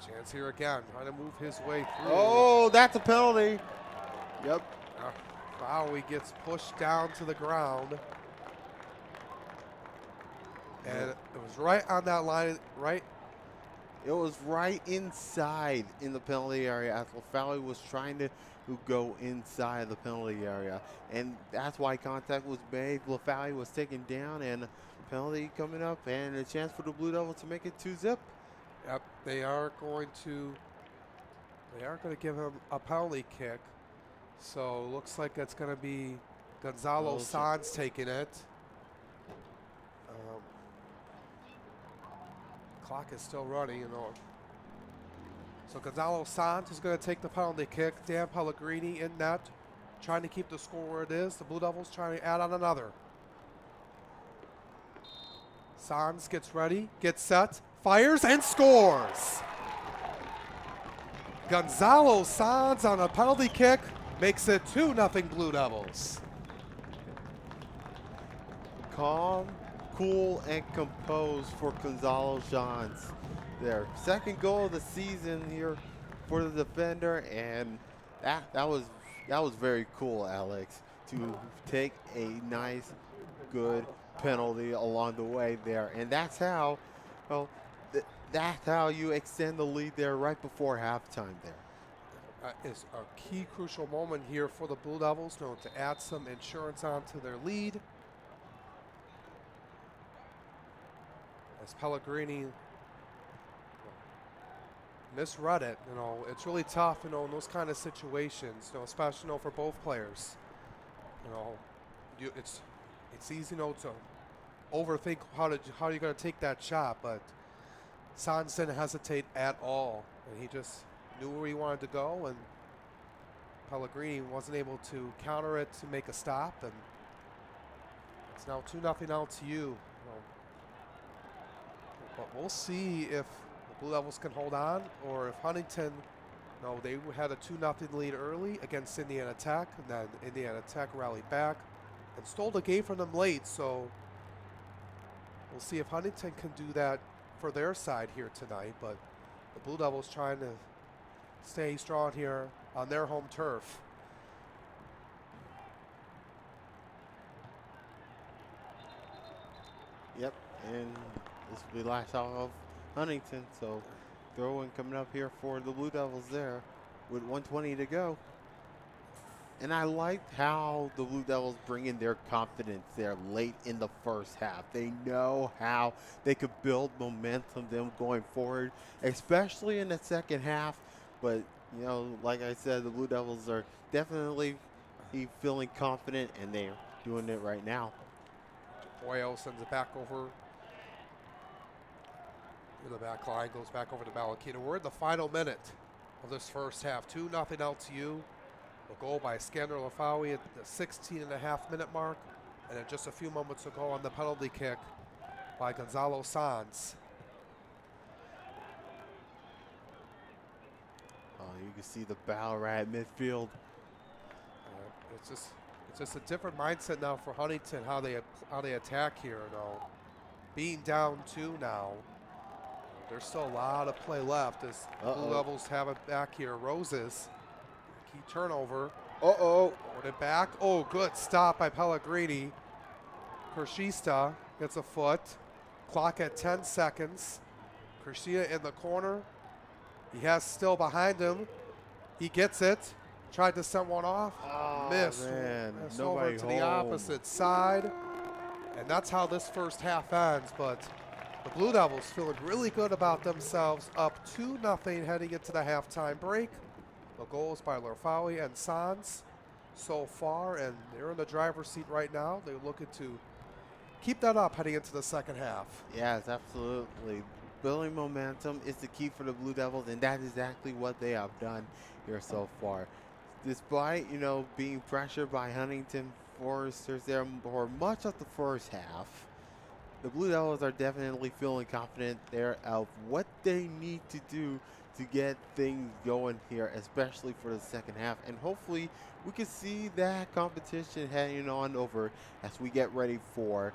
Chance here again, trying to move his way through. Oh, that's a penalty. Yep. Bowie gets pushed down to the ground. And it was right on that line, right? It was right inside in the penalty area as LaFalle was trying to go inside the penalty area. And that's why contact was made. LaFalle was taken down, and penalty coming up, and a chance for the Blue Devils to make it 2-zip. Yep, they are going to give him a penalty kick. So looks like it's going to be Gonzalo Sanz taking it. Clock is still running, So Gonzalo Sanz is going to take the penalty kick. Dan Pellegrini in net, trying to keep the score where it is. The Blue Devils trying to add on another. Sanz gets ready, gets set, fires, and scores. Gonzalo Sanz on a penalty kick makes it 2-0 Blue Devils. Calm, cool, and composed for Gonzalo Sanz. Their second goal of the season here for the defender, and that was very cool, Alex, to take a nice, good penalty along the way there, and that's how, that's how you extend the lead there right before halftime there. Is a key crucial moment here for the Blue Devils, to add some insurance onto their lead. As Pellegrini misread it, it's really tough, in those kind of situations, especially, for both players. It's easy, to overthink how you're going to take that shot, but Sanz didn't hesitate at all, and he just knew where he wanted to go, and Pellegrini wasn't able to counter it to make a stop, and it's now 2-0 LTU. But we'll see if the Blue Devils can hold on, or if Huntington, they had a 2-0 lead early against Indiana Tech, and then Indiana Tech rallied back and stole the game from them late. So we'll see if Huntington can do that for their side here tonight. But the Blue Devils trying to stay strong here on their home turf. Yep, and this will be last out of Huntington, so throw-in coming up here for the Blue Devils there with 1:20 to go. And I liked how the Blue Devils bring in their confidence there late in the first half. They know how they could build momentum them going forward, especially in the second half. But You know, like I said, the Blue Devils are definitely feeling confident, and they're doing it right now. Boyle sends it back over to the back line, goes back over to Malakina. We're in the final minute of this first half. 2-0 LTU. A goal by Skander Lafawi at the 16.5-minute mark. And then just a few moments ago on the penalty kick by Gonzalo Sanz. Oh, you can see the battle right at midfield. It's just a different mindset now for Huntington, how they attack here. You know, being down 2 now. There's still a lot of play left as Blue Devils have it back here. Roses, key turnover. Forward it back. Oh, good stop by Pellegrini. Kershista gets a foot. Clock at 10 seconds. Kershista in the corner. He has still behind him. He gets it. Tried to send one off. Missed. Missed over to the opposite side. And that's how this first half ends. But the Blue Devils feeling really good about themselves. Up 2-0 heading into the halftime break. The goals by Lafawi and Sanz so far. And they're in the driver's seat right now. They're looking to keep that up heading into the second half. Yes, absolutely. Building momentum is the key for the Blue Devils, and that's exactly what they have done here so far. Despite, you know, being pressured by Huntington Foresters there for much of the first half, the Blue Devils are definitely feeling confident there of what they need to do to get things going here, especially for the second half. And hopefully we can see that competition heading on over as we get ready for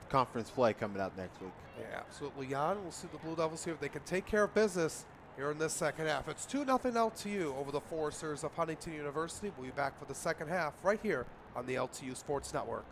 conference play coming up next week. Yeah, absolutely, Jan. We'll see the Blue Devils here if they can take care of business here in this second half. It's 2-0 LTU over the Foresters of Huntington University. We'll be back for the second half right here on the LTU Sports Network.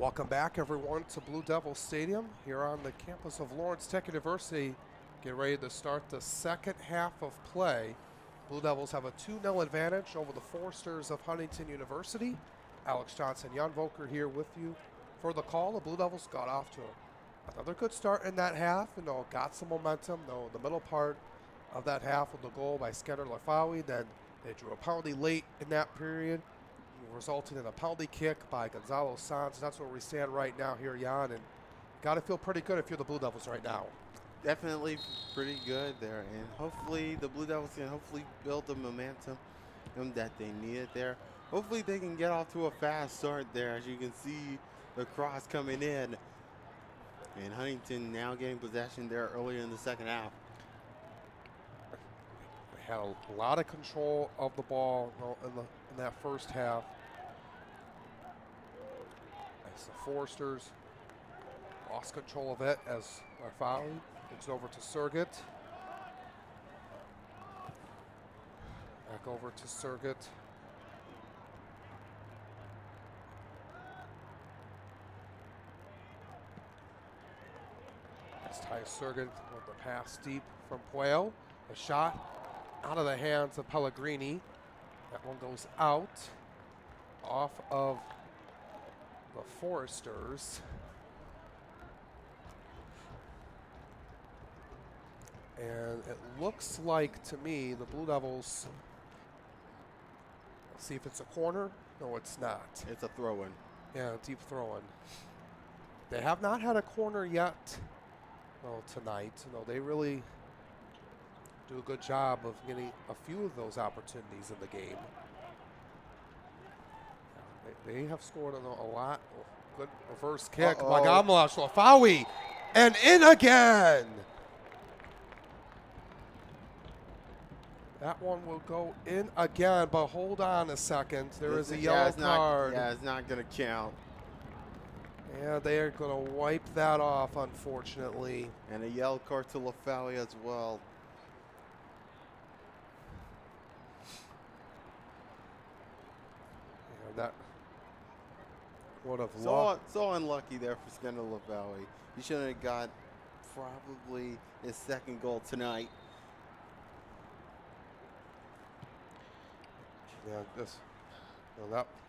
Welcome back, everyone, to Blue Devil Stadium here on the campus of Lawrence Tech University. Get ready to start the second half of play. Blue Devils have a 2-0 advantage over the Foresters of Huntington University. Alex Johnson, Jan Volker here with you for the call. The Blue Devils got off to another good start in that half. Got some momentum. The middle part of that half with the goal by Skener Lafawi. Then they drew a penalty late in that period, resulting in a penalty kick by Gonzalo Sanz. That's where we stand right now here, Jan, and got to feel pretty good if you're the Blue Devils right now. Definitely pretty good there, and hopefully the Blue Devils can build the momentum that they needed there. Hopefully they can get off to a fast start there. As you can see the cross coming in, and Huntington now getting possession there earlier in the second half. They had a lot of control of the ball in that first half. As the Foresters lost control of it as Lafawi gets over to Surgit. Back over to Surgit. As Ty Surgit with the pass deep from Puello. A shot out of the hands of Pellegrini. That one goes out off of the Foresters. And it looks like to me the Blue Devils, let's see if it's a corner. No, it's not. It's a throw-in. Yeah, deep throw-in. They have not had a corner yet tonight. They really do a good job of getting a few of those opportunities in the game. They have scored a lot. Good reverse kick by Gamlash Lafawi. And in again! That one will go in again, but hold on a second. There is a yellow card. It's not going to count. Yeah, they are going to wipe that off, unfortunately. And a yellow card to Lafawi as well. Yeah, that would have so unlucky there for Skener Lafawi. He should have got probably his second goal tonight. Yeah,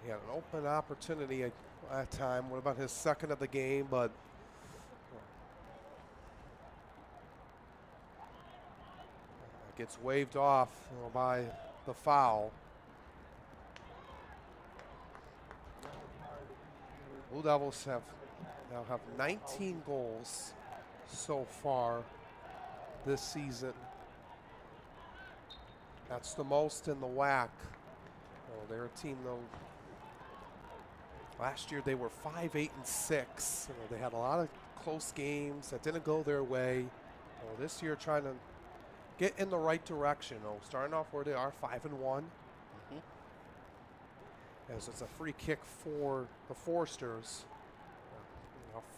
he had an open opportunity at that time. What about his second of the game? But it gets waved off by the foul. Blue Devils now have 19 goals so far this season. That's the most in the WAC. They're a team, last year they were 5-8-6. They had a lot of close games that didn't go their way. This year trying to get in the right direction. Starting off where they are, 5-1. As it's a free kick for the Foresters.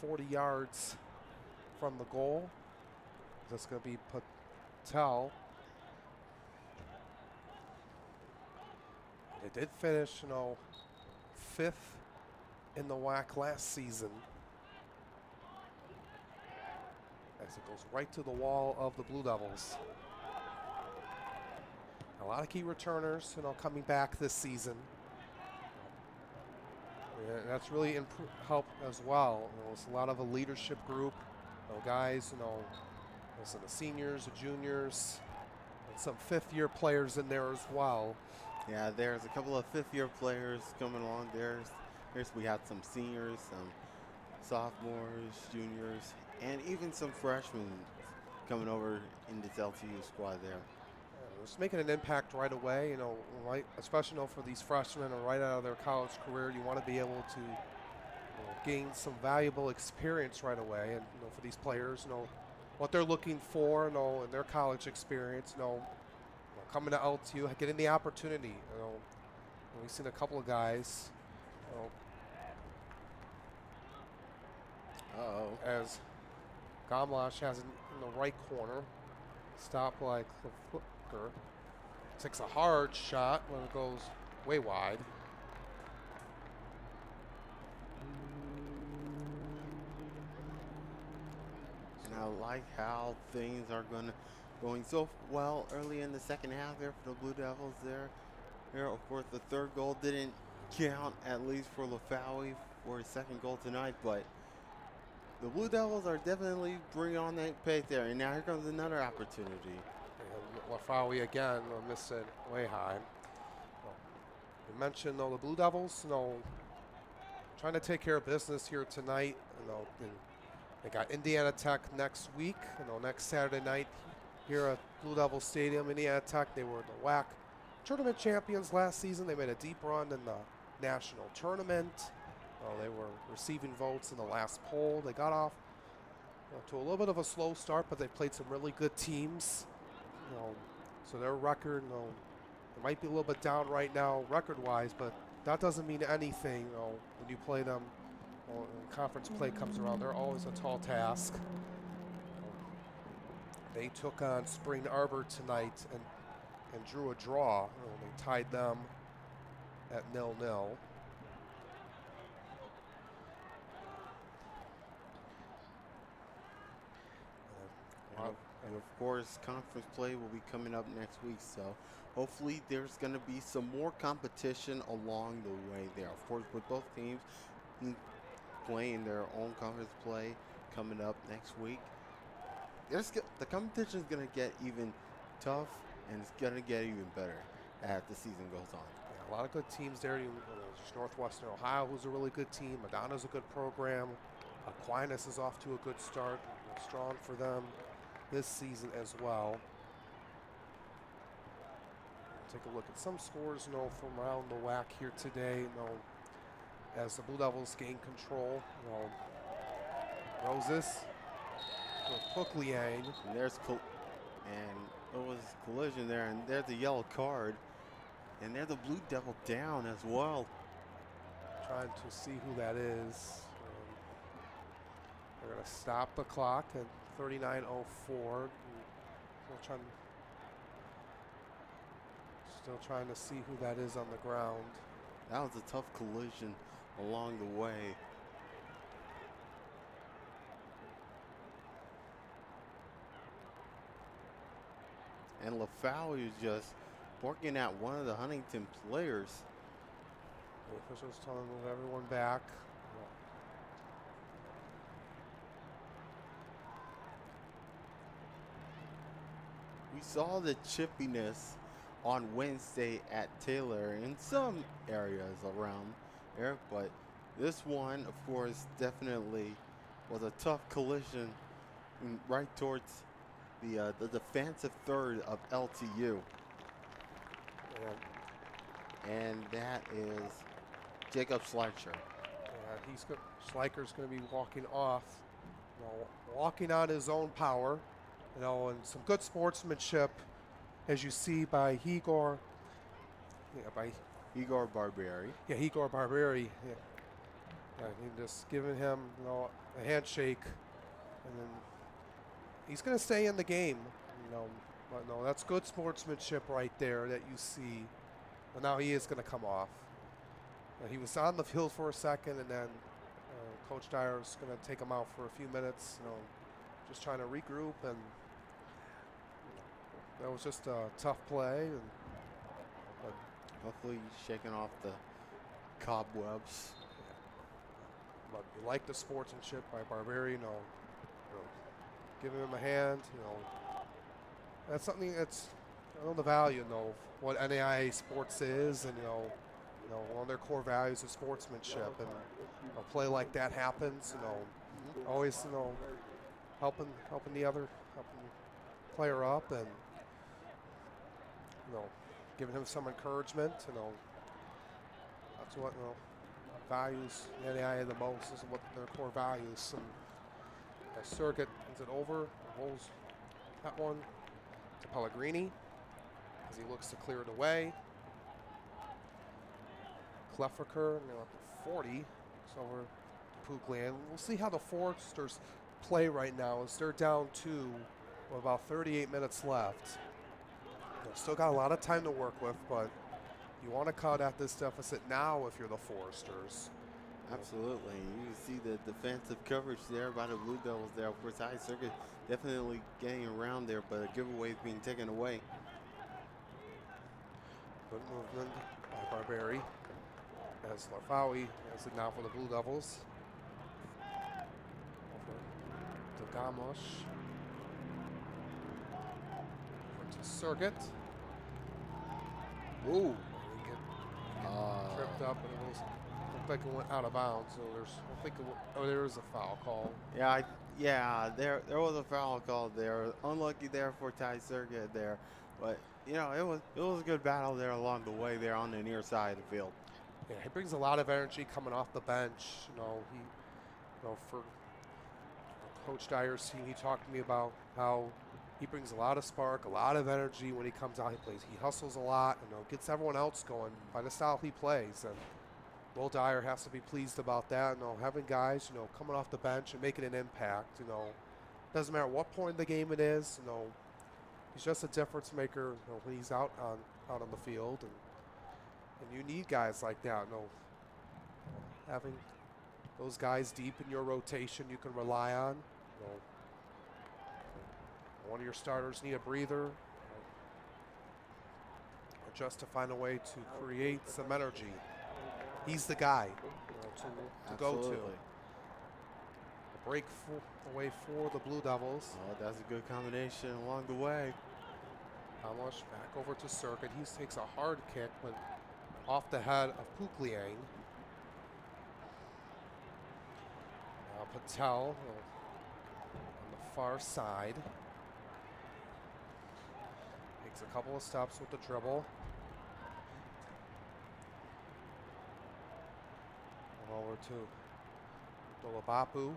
40 yards from the goal. That's going to be Patel. They did finish, 5th in the WAC last season. As it goes right to the wall of the Blue Devils. A lot of key returners, coming back this season. Yeah, that's really helped as well. It's a lot of a leadership group. Guys, listen, the seniors, the juniors, and some fifth-year players in there as well. Yeah, there's a couple of fifth-year players coming along. We had some seniors, some sophomores, juniors, and even some freshmen coming over in this LTU squad there. Just making an impact right away, especially for these freshmen or right out of their college career. You want to be able to gain some valuable experience right away, and for these players, what they're looking for, in their college experience, coming to LTU, getting the opportunity. We've seen a couple of guys. As Gamlash has it in the right corner, stop like the Flicker. Takes a hard shot when it goes way wide. And I like how things are going so well early in the second half there for the Blue Devils there. Here, of course, the third goal didn't count, at least for Lafawi, for his second goal tonight, but the Blue Devils are definitely bringing on that pace there. And now here comes another opportunity. And Lafawi again missed it way high. You mentioned, though, the Blue Devils, trying to take care of business here tonight. And they got Indiana Tech next week, next Saturday night here at Blue Devil Stadium. Indiana Tech, they were the WAC tournament champions last season. They made a deep run in the national tournament. They were receiving votes in the last poll. They got off to a little bit of a slow start, but they played some really good teams. So their record, it might be a little bit down right now record-wise, but that doesn't mean anything. When you play them, when conference play comes around, they're always a tall task. They took on Spring Arbor tonight and drew a draw. They tied them at 0-0. And of course, conference play will be coming up next week, so hopefully there's going to be some more competition along the way there. Of course, with both teams playing their own conference play coming up next week, the competition is going to get even tough, and it's going to get even better as the season goes on. Yeah, a lot of good teams there. Northwestern Ohio, who's a really good team. Madonna's a good program. Aquinas is off to a good start. Strong for them this season as well. Take a look at some scores, from around the WAC here today. As the Blue Devils gain control. Roses, Hook Liang. And there's it was collision there, and there's a yellow card, and there's a Blue Devil down as well. Trying to see who that is. They're going to stop the clock at 39:04. Still trying to see who that is on the ground. That was a tough collision along the way. And Lafawi is just barking at one of the Huntington players. The officials telling everyone back. We saw the chippiness on Wednesday at Taylor in some areas around there, but this one, of course, definitely was a tough collision right towards the defensive third of LTU. And that is Jacob Schleicher. Schleicher's going to be walking off, walking on his own power. And some good sportsmanship, as you see by Igor. Igor Barberi. Yeah, Igor Barberi. Yeah. Just giving him, a handshake, and then he's going to stay in the game. But that's good sportsmanship right there that you see. But now he is going to come off. He was on the field for a second, and then Coach Dyer is going to take him out for a few minutes. Just trying to regroup, and that was just a tough play. But hopefully shaking off the cobwebs. But you like the sportsmanship by Barberi, giving him a hand. That's something that's the value, of what NAIA sports is, and one of their core values is sportsmanship, and a play like that happens. Always helping the player up, and giving him some encouragement. That's what values NAIA the most, is what their core values. And Circuit is it over, holds that one to Pellegrini as he looks to clear it away. Klefferker, at the 40, it's over to Puglia. We'll see how the Foresters play right now, as they're down 2 with about 38 minutes left. Still got a lot of time to work with, but you want to cut at this deficit now if you're the Foresters. Absolutely. You can see the defensive coverage there by the Blue Devils there. Of course, High Circuit definitely getting around there, but a giveaway is being taken away. Good movement by Barberi. As Larfawi has it now for the Blue Devils. Over to Gamosh. Over to Circuit. Whoa. Tripped up and it looked like it went out of bounds. So there is a foul call. Yeah, there was a foul call there. Unlucky there for Ty Circuit there, but you know it was a good battle there along the way there on the near side of the field. Yeah, he brings a lot of energy coming off the bench. For Coach Dyer's team, he talked to me about how he brings a lot of spark, a lot of energy when he comes out. He hustles a lot, gets everyone else going by the style he plays. And Will Dyer has to be pleased about that. Having guys, coming off the bench and making an impact. Doesn't matter what point in the game it is. He's just a difference maker. When he's out on the field, and you need guys like that. Having those guys deep in your rotation you can rely on. One of your starters need a breather, or just to find a way to create some energy. He's the guy to go to. A break away for the Blue Devils. Oh, that's a good combination along the way. Hamosh back over to Circuit. He takes a hard kick, but off the head of Pukliang. Now Patel on the far side. Takes a couple of steps with the dribble. Over to Dolabapu.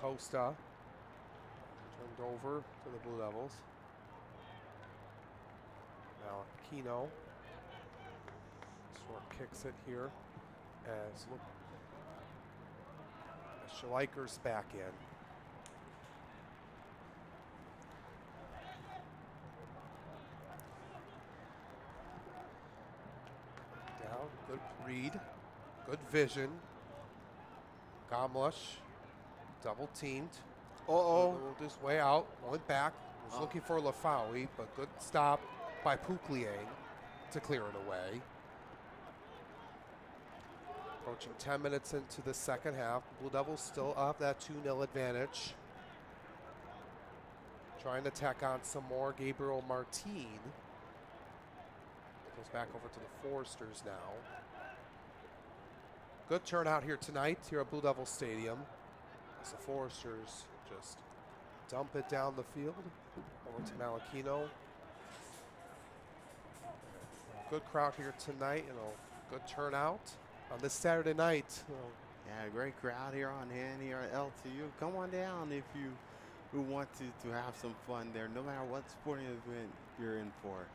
Costa. Turned over to the Blue Devils. Now Kino. Short kicks it here as Schleicher's back in. Down, good read, good vision. Gamlush, double teamed. Moved his way out, went back, was looking for Lafawi, but good stop by Pukliang to clear it away. Approaching 10 minutes into the second half. Blue Devils still up that 2-0 advantage. Trying to tack on some more. Gabriel Martin goes back over to the Foresters now. Good turnout here tonight here at Blue Devil Stadium. As the Foresters just dump it down the field. Over to Malachino. Good crowd here tonight. Good turnout on this Saturday night. Yeah, great crowd here on hand here at LTU. Come on down if you want to have some fun there, no matter what sporting event you're in for.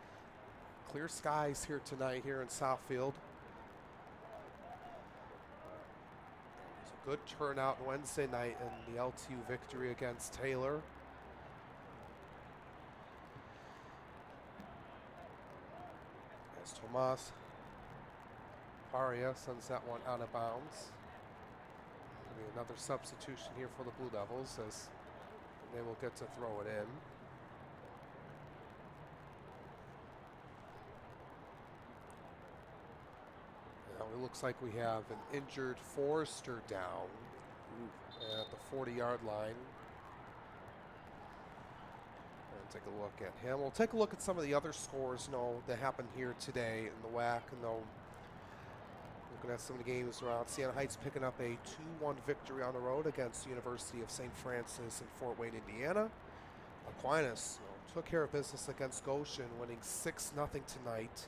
Clear skies here tonight here in Southfield. It's a good turnout Wednesday night in the LTU victory against Taylor. As Tomas Paria sends that one out of bounds. Maybe another substitution here for the Blue Devils as they will get to throw it in. Now it looks like we have an injured Forrester down at the 40-yard line. And take a look at him. We'll take a look at some of the other scores that happened here today in the WAC. Looking at some of the games around. Siena Heights picking up a 2-1 victory on the road against the University of St. Francis in Fort Wayne, Indiana. Aquinas took care of business against Goshen, winning 6-0 tonight.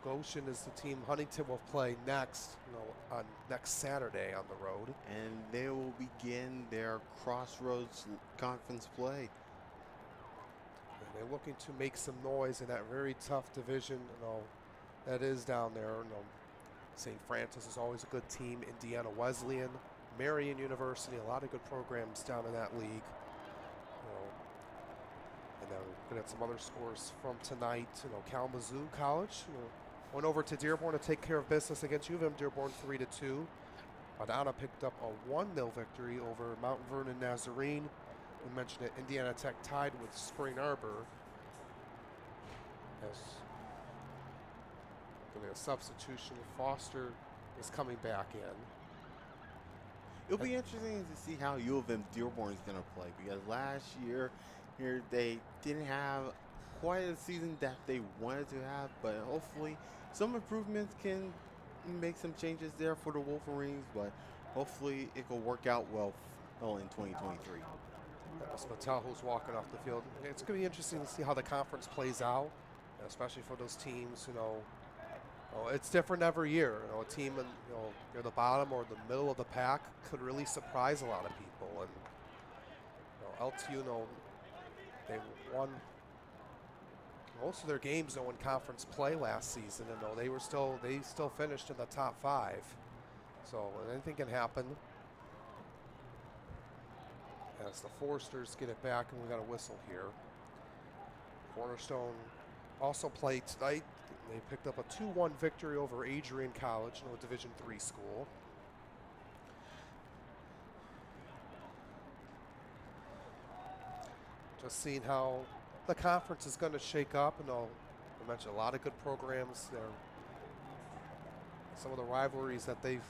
Goshen is the team Huntington will play next, on next Saturday on the road. And they will begin their Crossroads Conference play. And they're looking to make some noise in that very tough division, that is down there. St. Francis is always a good team. Indiana Wesleyan, Marion University, a lot of good programs down in that league. And then we're looking at some other scores from tonight. Kalamazoo College Went over to Dearborn to take care of business against U of M Dearborn 3-2. Madonna picked up a 1-0 victory over Mount Vernon Nazarene. We mentioned it, Indiana Tech tied with Spring Arbor. As doing a substitution, Foster is coming back in. It'll be interesting to see how U of M Dearborn is going to play, because last year here they didn't have quite a season that they wanted to have, but hopefully some improvements can make some changes there for the Wolverines, but hopefully it will work out well in 2023. That's Mattel who's walking off the field. It's going to be interesting to see how the conference plays out, especially for those teams, it's different every year. A team in, near the bottom or the middle of the pack could really surprise a lot of people. And LTU, they won most of their games in conference play last season, and they still finished in the top 5. So anything can happen. As the Foresters get it back, and we got a whistle here. Cornerstone also played tonight. They picked up a 2-1 victory over Adrian College, a Division III school. Just seeing how the conference is going to shake up, and I mentioned a lot of good programs there. Some of the rivalries that they've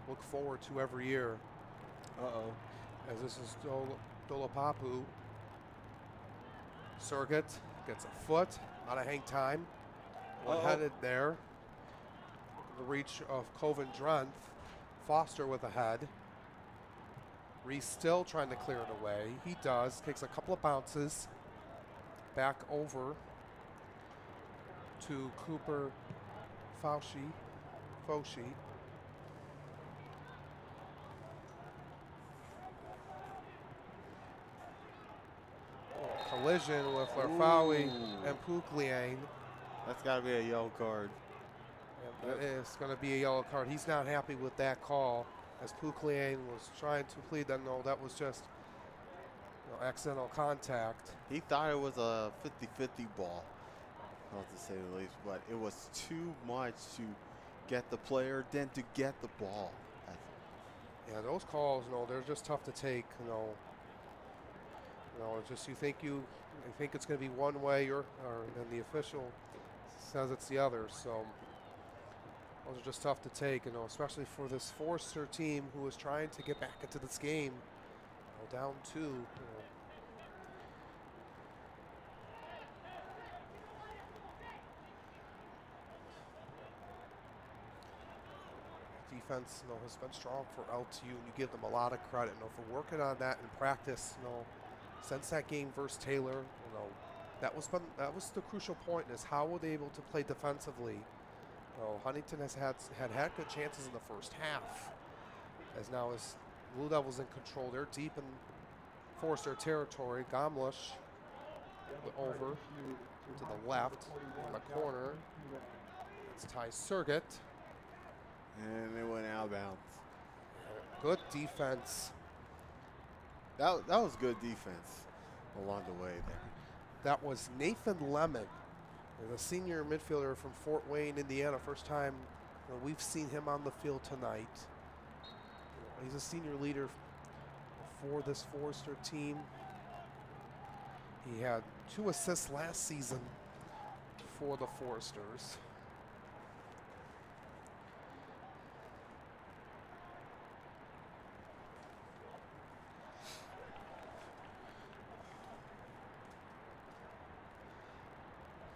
looked forward to every year. As this is Dolapapu. Surgett gets a foot, out of hang time. One-headed there. The reach of Coven Drenth. Foster with a head. Reese still trying to clear it away. He does. Takes a couple of bounces. Back over to Cooper Foshi. Collision with Larfawi and Pukliane. That's got to be a yellow card. Yeah, that is going to be a yellow card. He's not happy with that call, as Pukliane was trying to plead that no, that was just accidental contact. He thought it was a 50-50 ball, to say the least, but it was too much to get the player than to get the ball. Yeah, those calls, they're just tough to take. Just you think it's going to be one way, or then the official says it's the other. So those are just tough to take, especially for this Forster team who is trying to get back into this game. Down 2. Defense, has been strong for LTU, and you give them a lot of credit, for working on that in practice. Since that game versus Taylor, that was the crucial point, is how were they able to play defensively. Huntington has had good chances in the first half, as now as Blue Devils in control. They're deep in Forster territory. Gomlish over to the left in the corner. It's Ty Surgett. And it went out of bounds. Good defense. That was good defense along the way there. That was Nathan Lemon, the senior midfielder from Fort Wayne, Indiana. First time we've seen him on the field tonight. He's a senior leader for this Forester team. He had 2 assists last season for the Foresters.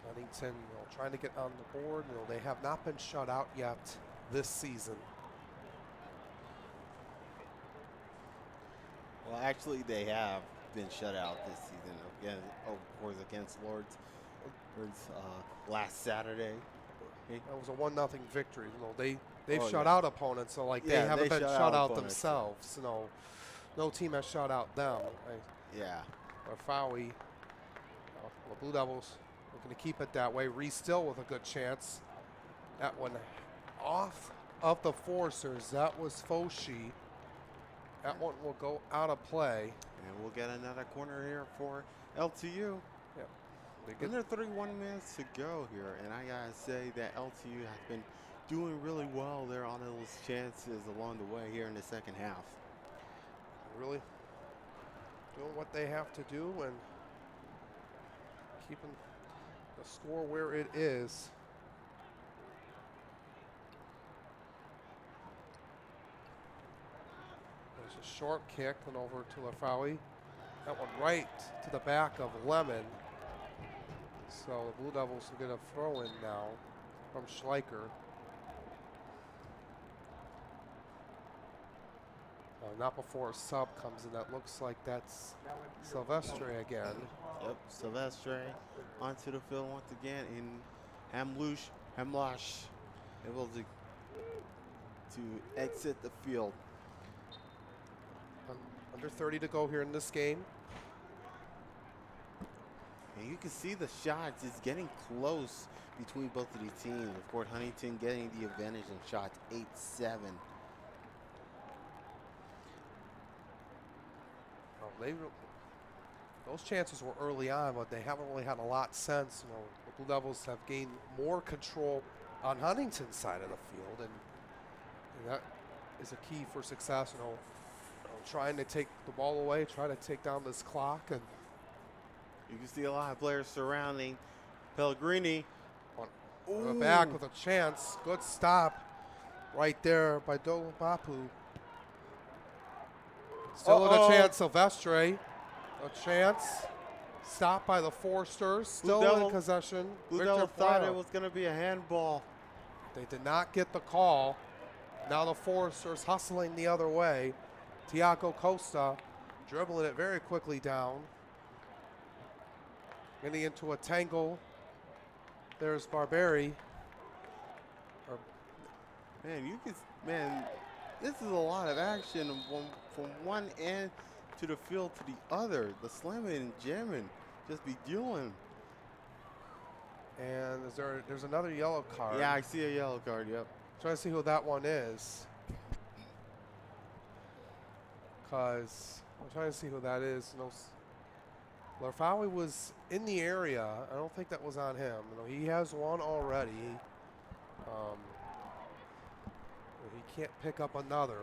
Huntington trying to get on the board. They have not been shut out yet this season. Well, actually, they have been shut out this season. Again, of course, against Lords last Saturday. That was a 1-0 victory. They've Oh, shut yeah. out opponents, so they Yeah, haven't they been shut shut out out opponents. themselves. No team has shut out them. Yeah. Or Fowie. The Blue Devils are going to keep it that way. Reese still with a good chance. That one off of the Forcers. That was Foshi. That one will go out of play. And we'll get another corner here for LTU. Yep. Under 31 minutes to go here, and I gotta say that LTU has been doing really well there on those chances along the way here in the second half. Really doing what they have to do and keeping the score where it is. There's a short kick and over to Lafawi. That one right to the back of Lemon. So the Blue Devils will get a throw in now from Schleicher. Not before a sub comes in. That looks like that's Silvestre again. Yep, Silvestre onto the field once again, and Hamlash able to exit the field. Under 30 to go here in this game. And you can see the shots is getting close between both of these teams. Of course, Huntington getting the advantage in shots 8-7. Those chances were early on, but they haven't really had a lot since. The Blue Devils have gained more control on Huntington's side of the field, and that is a key for success. Trying to take the ball away, trying to take down this clock, and you can see a lot of players surrounding Pellegrini. On the back with a chance. Good stop right there by Dolabapu. Still with a chance, Silvestre. A chance. Stopped by the Forsters. Still in possession. Blue Devils thought it was going to be a handball. They did not get the call. Now the Forsters hustling the other way. Tiago Costa dribbling it very quickly down. Getting into a tangle. There's Barberi. Man, this is a lot of action from one end to the field to the other. The slamming and jamming just be doing. And there's another yellow card. Yeah, I see a yellow card, yep. Trying to see who that one is. Because I'm trying to see who that is. Larfawi was in the area. I don't think that was on him. He has one already. He can't pick up another.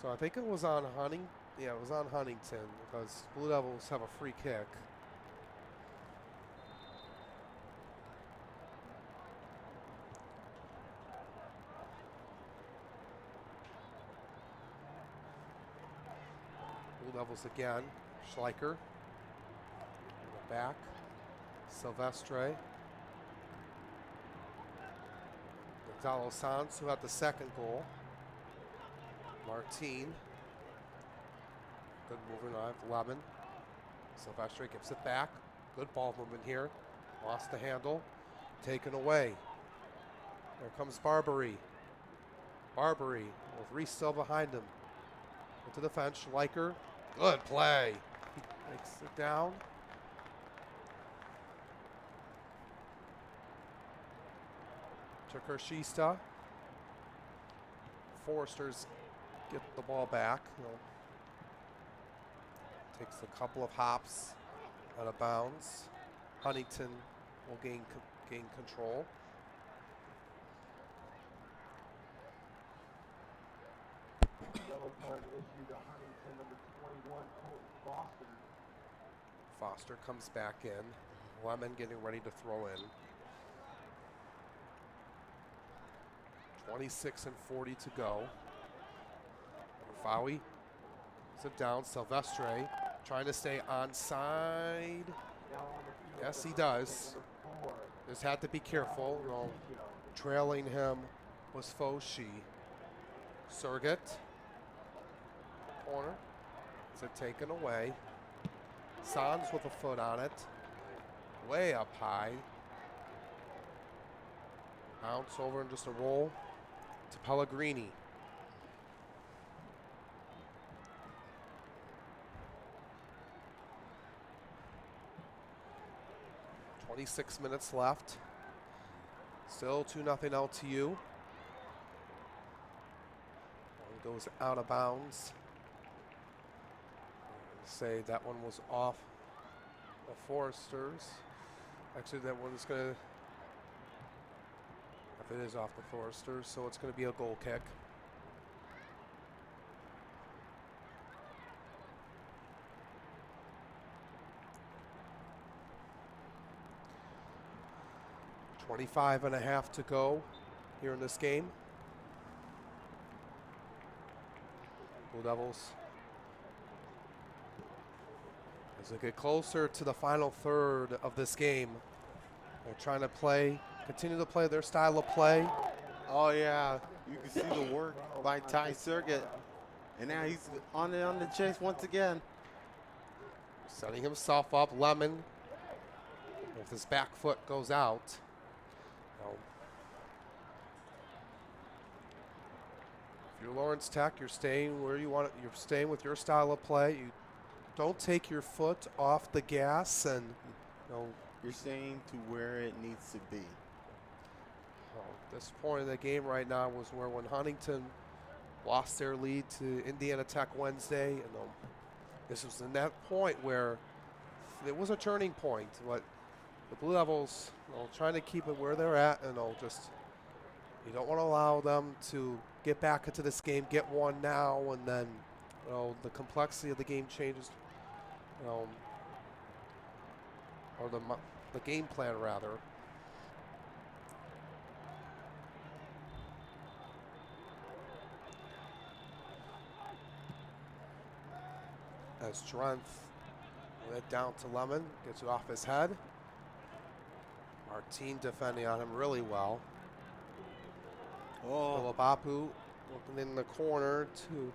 So I think it was on Huntington. Yeah, it was on Huntington because Blue Devils have a free kick. Blue Devils again. Schleicher. In the back. Silvestre. Gonzalo Sanz, who had the second goal. Martin. Good movement on Lemon. Silvestre gives it back. Good ball movement here. Lost the handle. Taken away. There comes Barberi. Barberi with Reese still behind him. Into the fence. Schleicher. Good play. He makes it down. To Kershista. Foresters get the ball back. Takes a couple of hops out of bounds. Huntington will gain control. Yellow card issued to Huntington, number 21, Foster. Foster comes back in. Lemon getting ready to throw in. 26 and 40 to go. Fawi sit down. Silvestre trying to stay onside. Yes, he does. Just had to be careful. Trailing him was Foshi. Surgit. Corner. Is it taken away? Sanz with a foot on it. Way up high. Bounce over and just a roll to Pellegrini. .26 minutes left. Still 2-0 LTU. One goes out of bounds. say that one was off the Foresters. Actually, that one's going to, if it is off the Foresters, so it's going to be a goal kick. .25.5 to go here in this game. Blue Devils, as they get closer to the final third of this game, they're trying to continue to play their style of play. Oh yeah, you can see the work by Ty Circuit, and now he's on the chase once again. Setting himself up, Lemon. If his back foot goes out, if you're Lawrence Tech, you're staying where you want it. You're staying with your style of play. You don't take your foot off the gas, and you're staying to where it needs to be. This point in the game right now was where when Huntington lost their lead to Indiana Tech Wednesday, and this was in that point where it was a turning point. But the Blue Devils, trying to keep it where they're at, and you don't want to allow them to get back into this game, get one now, and then the complexity of the game changes, or the game plan rather. As Drenth went down to Lemon, gets it off his head. Martine defending on him really well. Philippapu looking in the corner to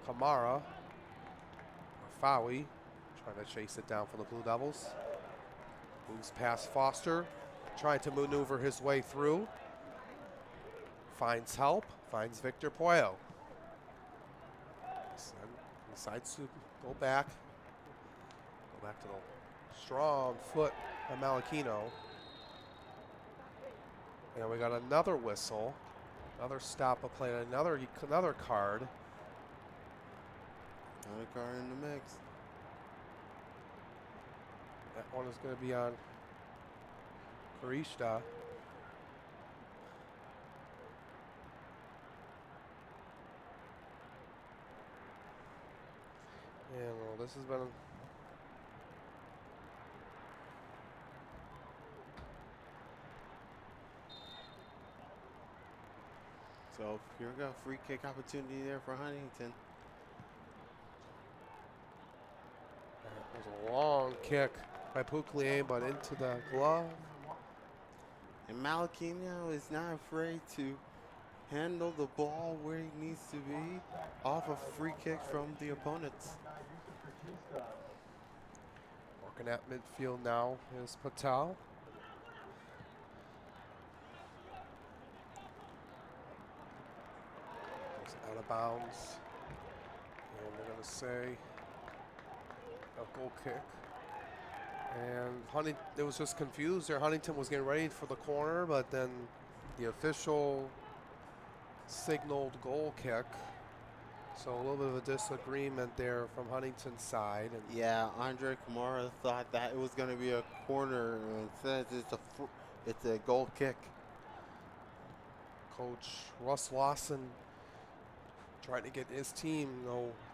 Kamara. Fawi trying to chase it down for the Blue Devils. Moves past Foster, trying to maneuver his way through. Finds help, finds Victor Puello. Decides to go back to the strong foot of Malachino. And we got another whistle, another stop of play, another card. Another card in the mix. That one is going to be on Karishta. And this has been so here we go, free kick opportunity there for Huntington. It was a long kick by Pouclier, but into the glove. And Malachino is not afraid to handle the ball where he needs to be off of free kick from the opponents. Working at midfield now is Patel. It's out of bounds. And we're going to say a goal kick. And Huntington, it was just confused there. Huntington was getting ready for the corner, but then the official signaled goal kick. So a little bit of a disagreement there from Huntington's side. And yeah, Andre Kamara thought that it was going to be a corner, and says it's a goal kick. Coach Russ Lawson trying to get his team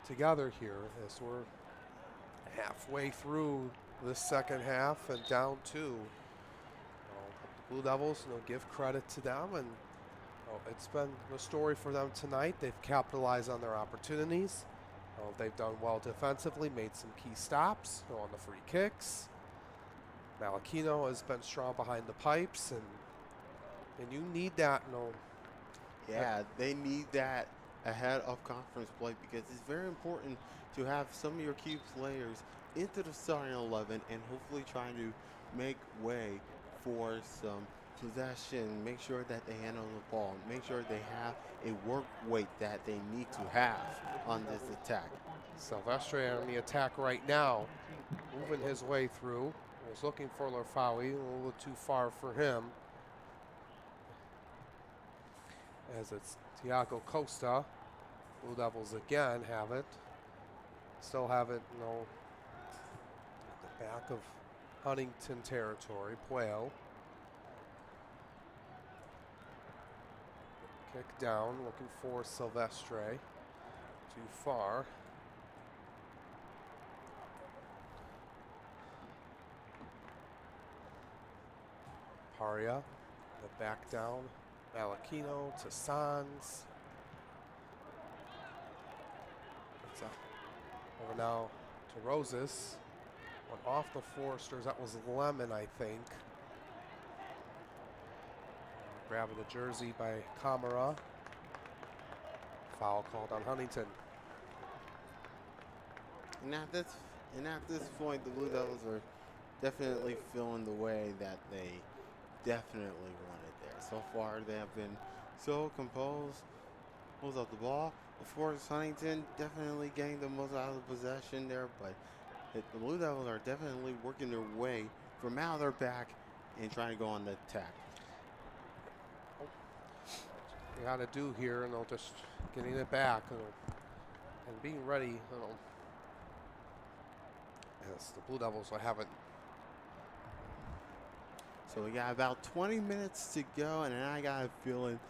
together here as we're halfway through this second half and down two. The Blue Devils, give credit to them, and it's been a story for them tonight. They've capitalized on their opportunities. They've done well defensively, made some key stops on the free kicks. Malachino has been strong behind the pipes, and you need that. Yeah, they need that ahead of conference play, because it's very important to have some of your key players into the starting 11 and hopefully trying to make way for some possession, make sure that they handle the ball, make sure they have a work weight that they need to have on this attack. Silvestre on the attack right now, moving his way through. Was looking for Larfawi, a little too far for him. As it's Tiago Costa. Blue Devils again have it. Still have it, back of Huntington territory. Pueo. Kick down, looking for Silvestre. Too far. Paria, the back down. Malachino to Sans. Over now to Rosas. Went off the Foresters. That was Lemon, I think. Grabbing the jersey by Camara. Foul called on Huntington. And at this point, the Blue Devils are definitely feeling the way that they definitely wanted there. So far, they have been so composed. Pulls up the ball. Of course, Huntington definitely getting the most out of the possession there, but the Blue Devils are definitely working their way from out of their back and trying to go on the attack. You got to do here, just getting it back, and being ready, Yes, the Blue Devils haven't. So we got about 20 minutes to go, and I got a feeling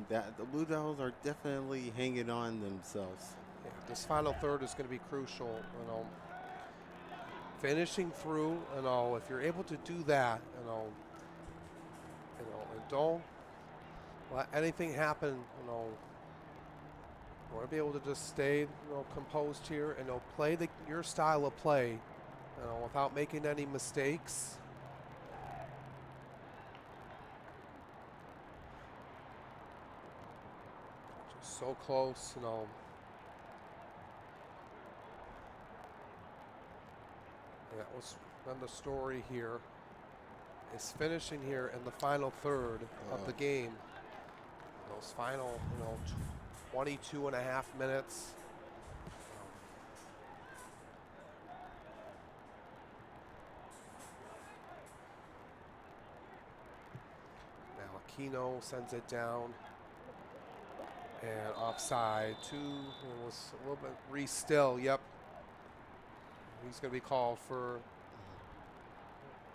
that the Blue Devils are definitely hanging on themselves. Yeah, this final third is going to be crucial, finishing through, if you're able to do that, and don't let anything happen, you want to be able to just stay, composed here and play your style of play, without making any mistakes. Just so close, That was then the story here is finishing here in the final third of the game. Those final, 22 and a half minutes. Malachino sends it down. And offside. It was a little bit Reese Still, yep. He's going to be called for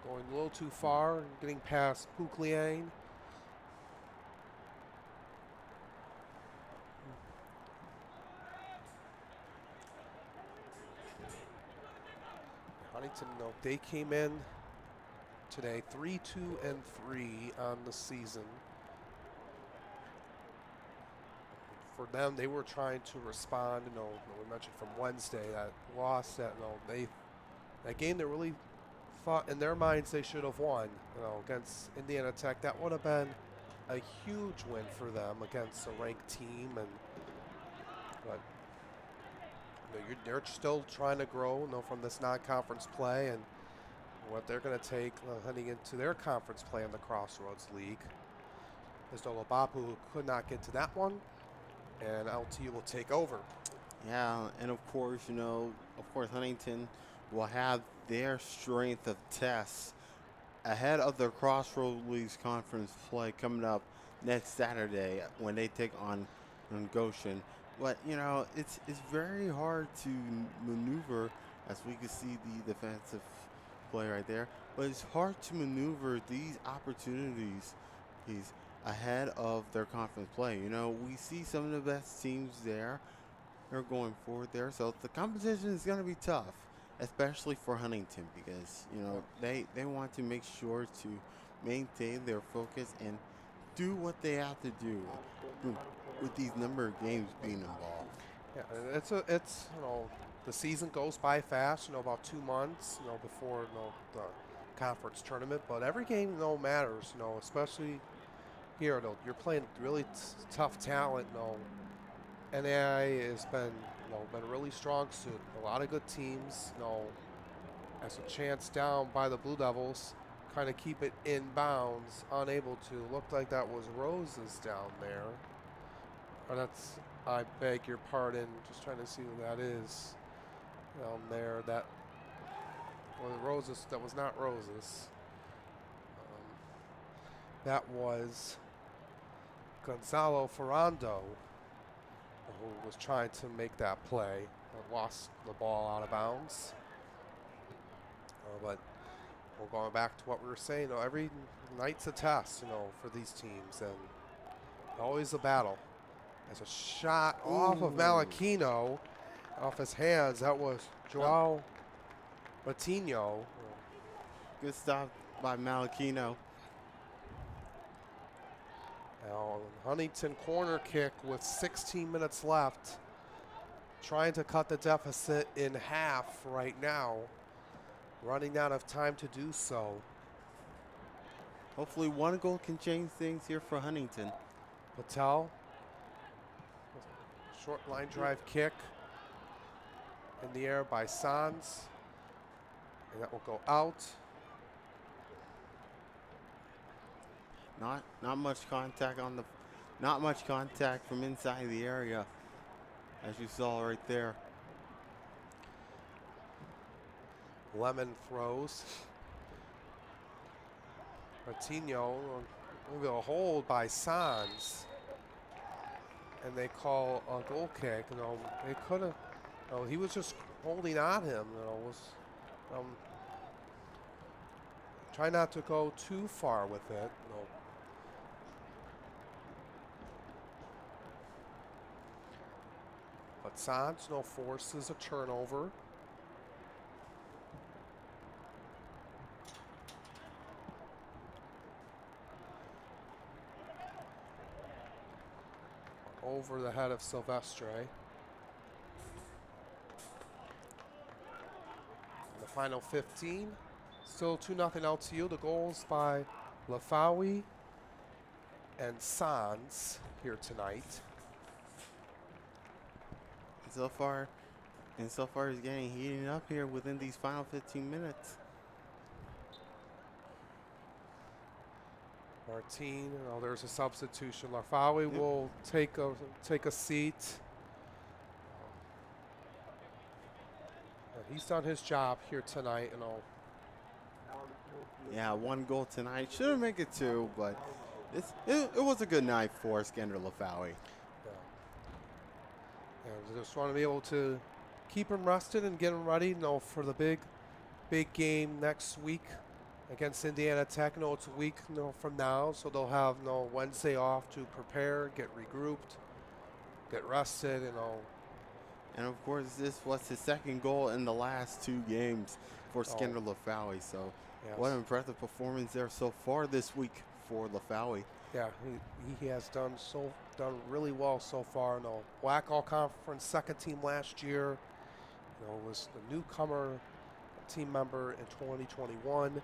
going a little too far, getting past Pukliang. Huntington, they came in today 3-2-3 on the season. For them, they were trying to respond. We mentioned from Wednesday that loss. That game they really thought in their minds they should have won. Against Indiana Tech, that would have been a huge win for them against a ranked team. But they're still trying to grow, from this non-conference play and what they're going to take heading into their conference play in the Crossroads League. As Dolobapu could not get to that one. And LTU will take over. Yeah, and of course, Huntington will have their strength of tests ahead of their Crossroads League's conference play coming up next Saturday when they take on Goshen. But, it's very hard to maneuver, as we can see the defensive play right there. But it's hard to maneuver these opportunities ahead of their conference play. We see some of the best teams there. They're going forward there. So the competition is going to be tough, especially for Huntington, because, they want to make sure to maintain their focus and do what they have to do with these number of games being involved. Yeah, it's the season goes by fast, about 2 months, before the conference tournament, but every game matters, especially here, you're playing really tough talent. NAI has been really strong suit. A lot of good teams. As a chance down by the Blue Devils, kind of keep it in bounds. Unable to. Looked like that was Roses down there. Or that's. I beg your pardon. Just trying to see who that is down there. That was Roses. That was not Roses. That was Gonzalo Ferrando, who was trying to make that play, lost the ball out of bounds. But we're going back to what we were saying. Every night's a test, for these teams, and always a battle. There's a shot off of Malachino, off his hands. That was Joao Matinho. Good stop by Malachino. Now, Huntington corner kick with 16 minutes left. Trying to cut the deficit in half right now. Running out of time to do so. Hopefully one goal can change things here for Huntington. Patel. Short line drive kick. In the air by Sans. And that will go out. Not much contact not much contact from inside the area, as you saw right there. Lemon throws. Martino, a hold by Sans. And they call a goal kick. They could have, he was just holding on him. Try not to go too far with it. But Sans forces a turnover. Over the head of Silvestre. The final 15. Still 2-0 LTU. The goals by Lafawi and Sans here tonight. So far it's getting heating up here within these final 15 minutes. Martin, there's a substitution. Lafawi will take a seat. He's done his job here tonight, Yeah, 1 goal tonight. Shouldn't make it 2, but it was a good night for Skander Lafawi. And just want to be able to keep him rested and get him ready, for the big game next week against Indiana Tech. It's a week, from now, so they'll have Wednesday off to prepare, get regrouped, get rested, And of course, this was his 2nd goal in the last 2 games for Skander Lafawi. So, yes. What an impressive performance there so far this week for Lafawi. Yeah, he has done really well so far. WAC All Conference 2nd team last year. Was the newcomer team member in 2021.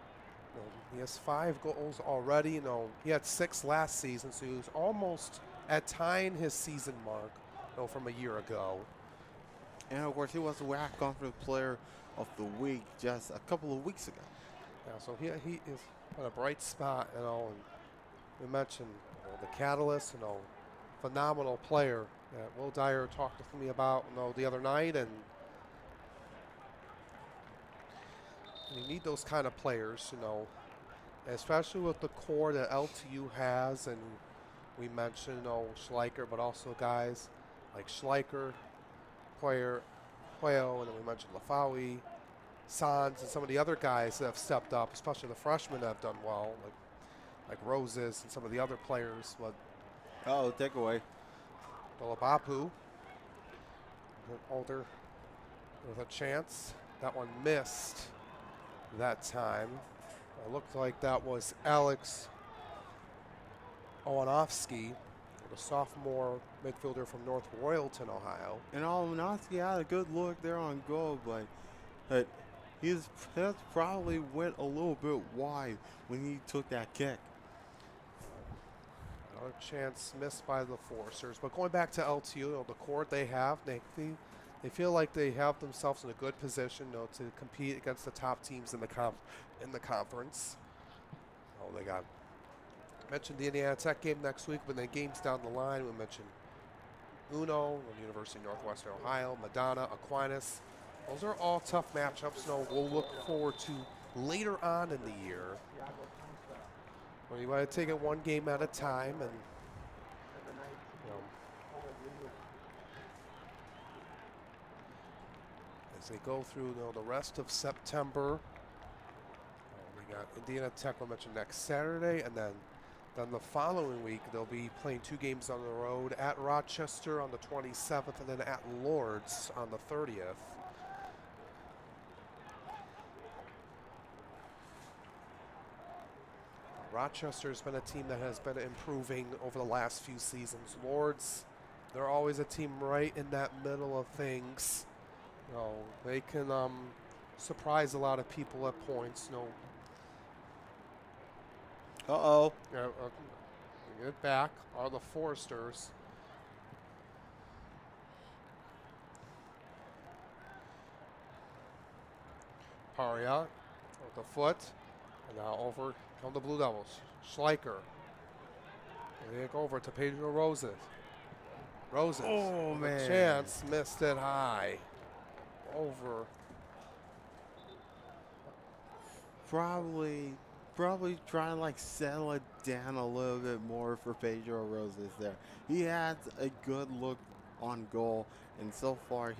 He has 5 goals already. He had 6 last season, so he was almost at tying his season mark, from a year ago. And of course, he was the WAC Conference Player of the Week just a couple of weeks ago. Yeah, so he is on a bright spot, and we mentioned the catalyst, phenomenal player that Will Dyer talked to me about, the other night, and you need those kind of players, especially with the core that LTU has, and we mentioned, Schleicher, but also guys like Schleicher, Puyo, and then we mentioned Lafawi, Sans, and some of the other guys that have stepped up, especially the freshmen that have done well, like Roses and some of the other players. But takeaway. Dolabapu, older, with a chance. That one missed that time. It looked like that was Alex Owanowski, the sophomore midfielder from North Royalton, Ohio. And Owanowski had a good look there on goal, but his head probably went a little bit wide when he took that kick. Another chance missed by the Forcers. But going back to LTU, the court they have, they feel like they have themselves in a good position, to compete against the top teams in the conference. They got mentioned the Indiana Tech game next week, but then games down the line. We mentioned Uno, University of Northwestern Ohio, Madonna, Aquinas. Those are all tough matchups. We'll look forward to later on in the year. Well, you want to take it one game at a time, and as they go through the rest of September, Indiana Tech will mention next Saturday, and then the following week they'll be playing 2 games on the road at Rochester on the 27th, and then at Lords on the 30th. Rochester's been a team that has been improving over the last few seasons. Lords, they're always a team right in that middle of things. You know, they can surprise a lot of people at points. You know. Uh-oh. Get it back are the Foresters. Paria with the foot. And now over come the Blue Devils. Schleicher. They take over to Pedro Roses. Roses. Oh, with man. A chance. Missed it high. Over. Probably trying to like settle it down a little bit more for Pedro Roses there. He has a good look on goal, and so far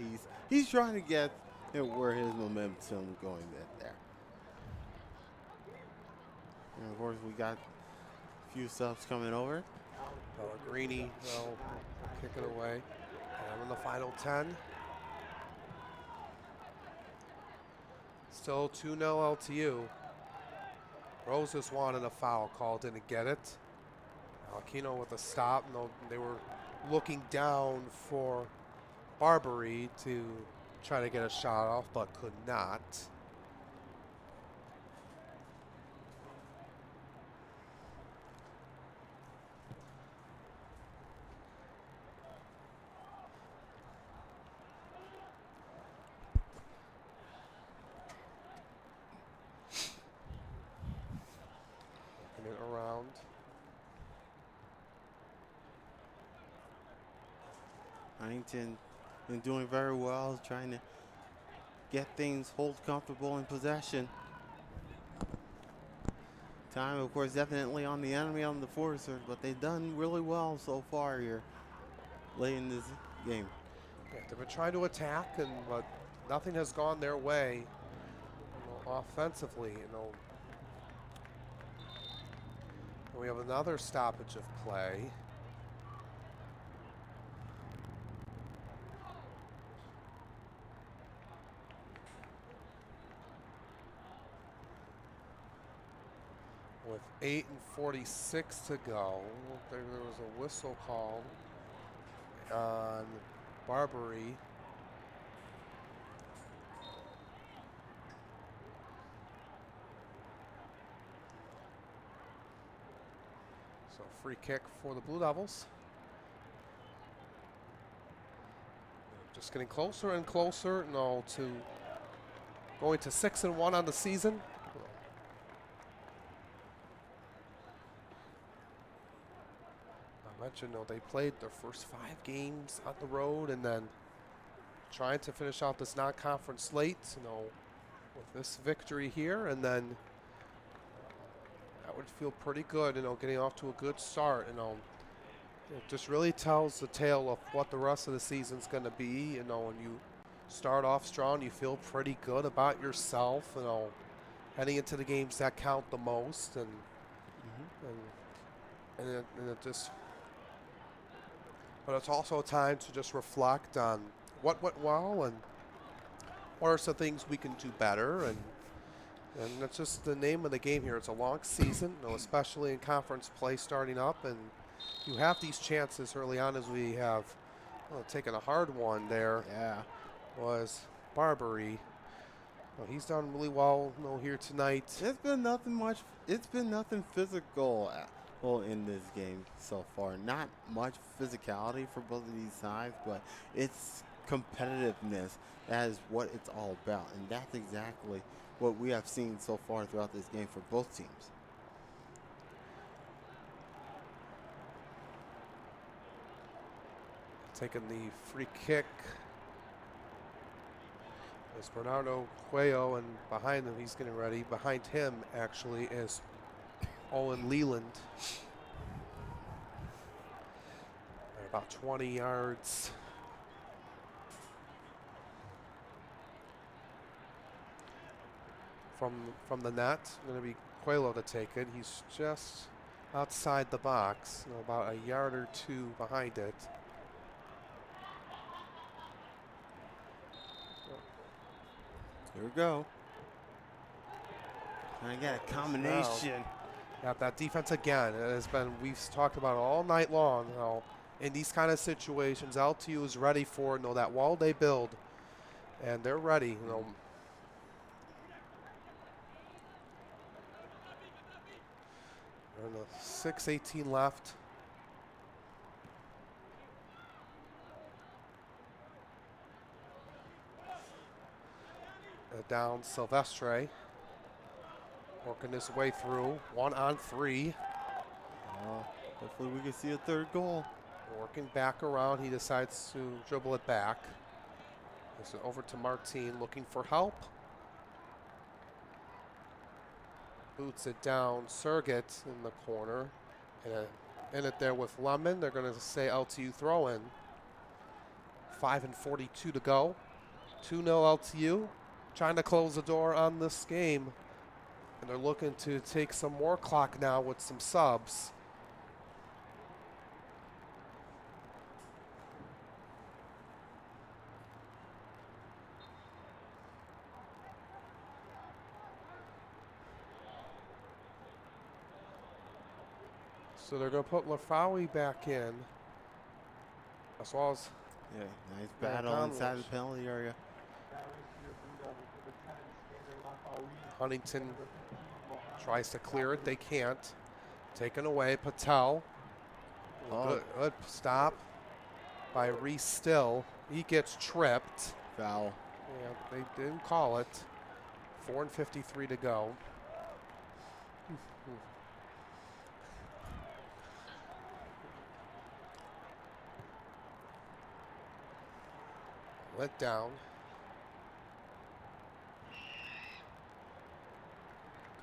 he's trying to get where his momentum going there. And of course we got a few subs coming over. Greeny will kick it away. And in the final 10. Still 2-0 LTU. Roses wanted a foul call, didn't get it. Aquino with a stop. No, they were looking down for Barbary to try to get a shot off, but could not. Working it around. Huntington been doing very well, trying to get things hold comfortable in possession. Time, of course, definitely on the enemy on the Foresters, but they've done really well so far here late in this game. Yeah, they've been trying to attack, but nothing has gone their way offensively. And we have another stoppage of play. With 8:46 to go, there was a whistle called on Barbary. So free kick for the Blue Devils. Just getting closer and closer to going to 6-1 on the season. I mentioned, they played their first 5 games on the road, and then trying to finish out this non-conference slate, with this victory here, and then that would feel pretty good, getting off to a good start, it just really tells the tale of what the rest of the season's going to be, when you start off strong, you feel pretty good about yourself, heading into the games that count the most, and it just. But it's also a time to just reflect on what went well and what are some things we can do better. And that's just the name of the game here. It's a long season, especially in conference play starting up. And you have these chances early on, as we have taken a hard one there. Yeah. Was Barbary. He's done really well here tonight. It's been nothing physical in this game so far. Not much physicality for both of these sides, but it's competitiveness. That is what it's all about, and that's exactly what we have seen so far throughout this game for both teams. Taking the free kick is Bernardo Cuello, and behind him, he's getting ready. Behind him, actually, is Owen Leland. At about 20 yards. from the net. Going to be Coelho to take it. He's just outside the box, about a yard or two behind it. Here we go. I got a combination. Yeah, that defense again. It has been, we've talked about it all night long. In these kind of situations, LTU is ready for that wall they build, and they're ready. And 6:18 left. Down Silvestre. Working his way through. 1-on-3. Hopefully we can see a third goal. Working back around. He decides to dribble it back. It's over to Martin looking for help. Boots it down. Surgit in the corner. And in it there with Lemon. They're going to say LTU throw in. 5:42 to go. 2-0 LTU. Trying to close the door on this game. And they're looking to take some more clock now with some subs. So they're going to put Lafawi back in, as well as nice battle inside the penalty area. Huntington tries to clear it. They can't. Taken away. Patel. Good stop by Reese Still. He gets tripped. Foul. Yeah, they didn't call it. 4:53 to go. Let down.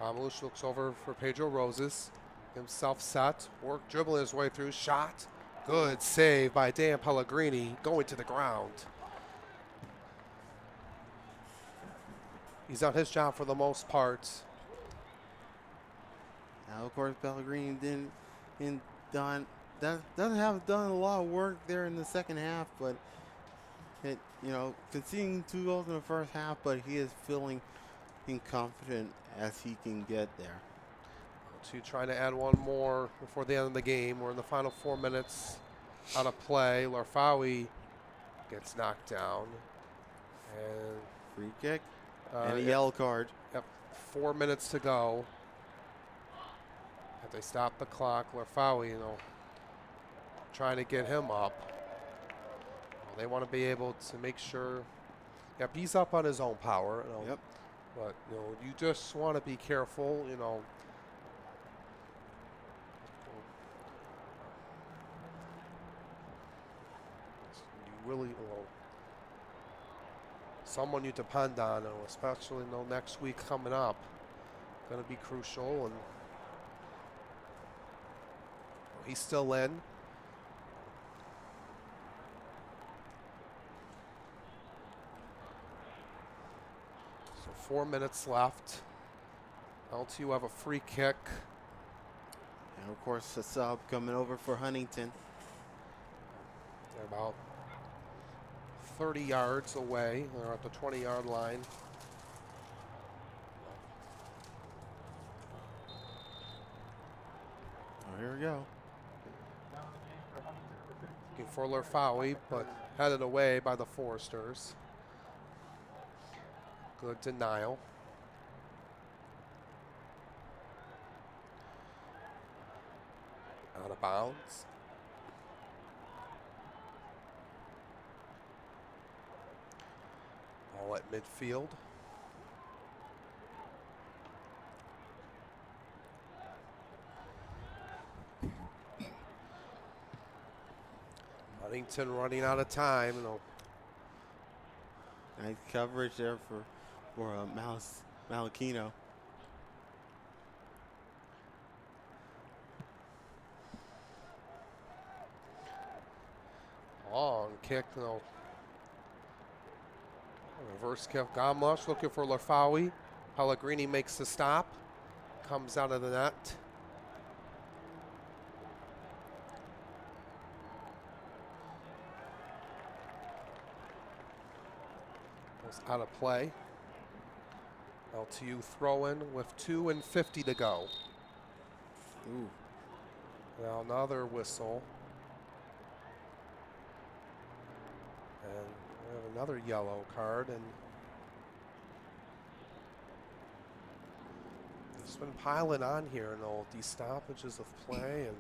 Kamalush looks over for Pedro Roses. Himself set. Work dribbling his way through. Shot. Good save by Dan Pellegrini. Going to the ground. He's done his job for the most part. Now, of course, Pellegrini doesn't have done a lot of work there in the second half, but conceding 2 goals in the first half, but he is feeling confident as he can get there. To try to add one more before the end of the game. We're in the final 4 minutes on a play. Larfawi gets knocked down. And free kick and a yellow card. Yep, 4 minutes to go. If they stop the clock, Larfawi, trying to get him up. They want to be able to make sure. Yep, he's up on his own power. Yep. But you just want to be careful. You really, someone you depend on, especially next week coming up, going to be crucial. And he's still in. So 4 minutes left. LTU have a free kick. And of course, a sub coming over for Huntington. They're about 30 yards away. They're at the 20-yard line. Oh, here we go. Looking for Larfawi, but headed away by the Foresters. Good denial. Out of bounds. Ball at midfield. Huntington running out of time. Nice coverage there for Malachino. Long kick, reverse kick. Gamlush looking for Larfawi. Pellegrini makes the stop, comes out of the net. Goes out of play. LTU throw in with 2:50 to go. Ooh. Now another whistle. And we have another yellow card, and it's been piling on here in all these stoppages of play, and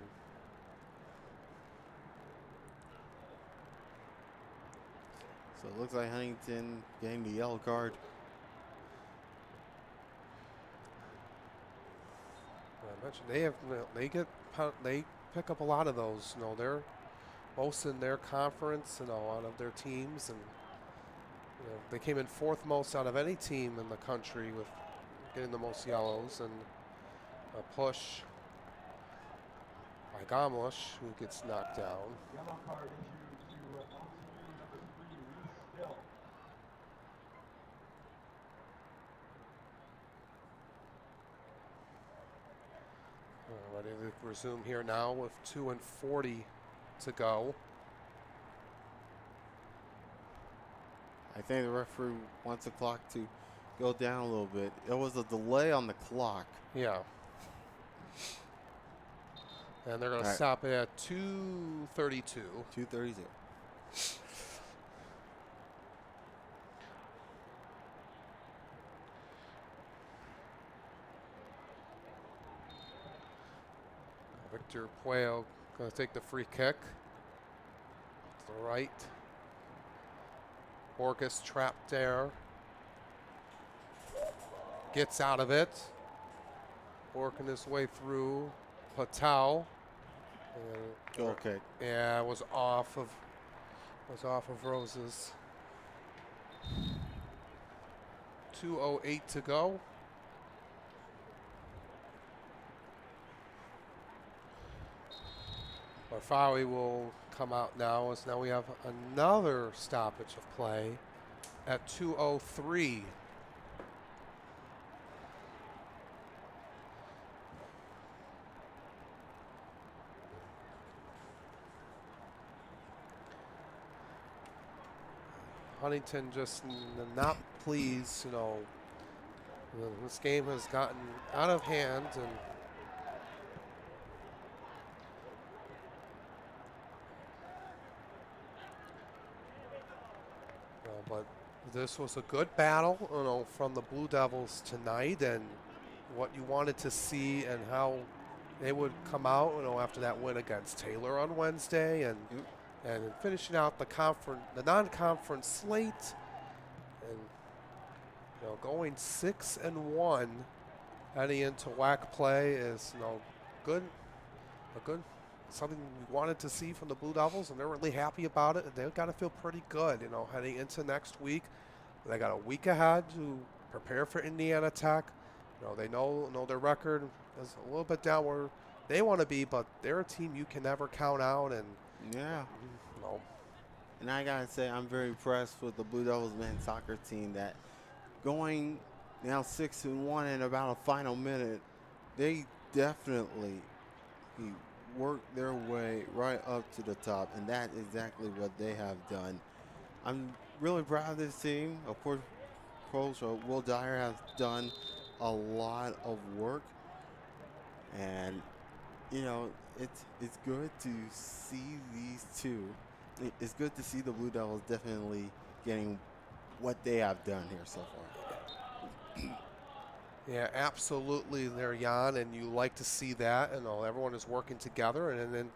So it looks like Huntington getting the yellow card. I mentioned they pick up a lot of those. They're most in their conference, out of their teams, and they came in fourth most out of any team in the country with getting the most yellows, and a push by Gomlish, who gets knocked down. Yellow card issued to LTU number 3, Lee Still. Ready to resume here now with 2:40 to go. I think the referee wants the clock to go down a little bit. It was a delay on the clock. Yeah. And they're going to stop it at 2:32. 2:32. Victor Puello going to take the free kick. To the right. Borges trapped there. Gets out of it. Working his way through. Patel. Goal kick. Yeah, it was off of Rose's. 2:08 to go. Barfawi will come out now, as now we have another stoppage of play at 2:03. Huntington just not pleased, this game has gotten out of hand, and but this was a good battle, from the Blue Devils tonight, and what you wanted to see and how they would come out, after that win against Taylor on Wednesday, and finishing out the non-conference slate, and going 6-1 heading into WAC play is something we wanted to see from the Blue Devils, and they're really happy about it, and they've got to feel pretty good, heading into next week. They got a week ahead to prepare for Indiana Tech. They know their record is a little bit down where they want to be, but they're a team you can never count out, and yeah. And I gotta say, I'm very impressed with the Blue Devils men's soccer team that going now 6-1 in about a final minute, they definitely worked their way right up to the top, and that's exactly what they have done. I'm really proud of this team. Of course, Coach Will Dyer has done a lot of work, and it's good to see these two. It's good to see the Blue Devils definitely getting what they have done here so far. Yeah, absolutely there, Jan, and you like to see that. Everyone is working together, and then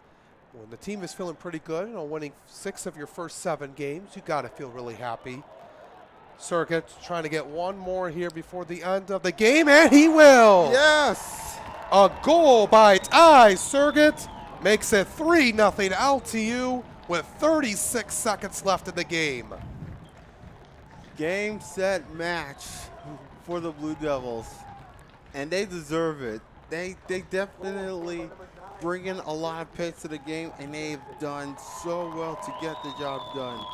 when the team is feeling pretty good, winning 6 of your first 7 games, you got to feel really happy. Sergit trying to get one more here before the end of the game, and he will! Yes! A goal by Ty Sergit makes it 3-0 LTU with 36 seconds left in the game. Game, set, match for the Blue Devils, and they deserve it. They definitely bring in a lot of pace to the game, and they've done so well to get the job done.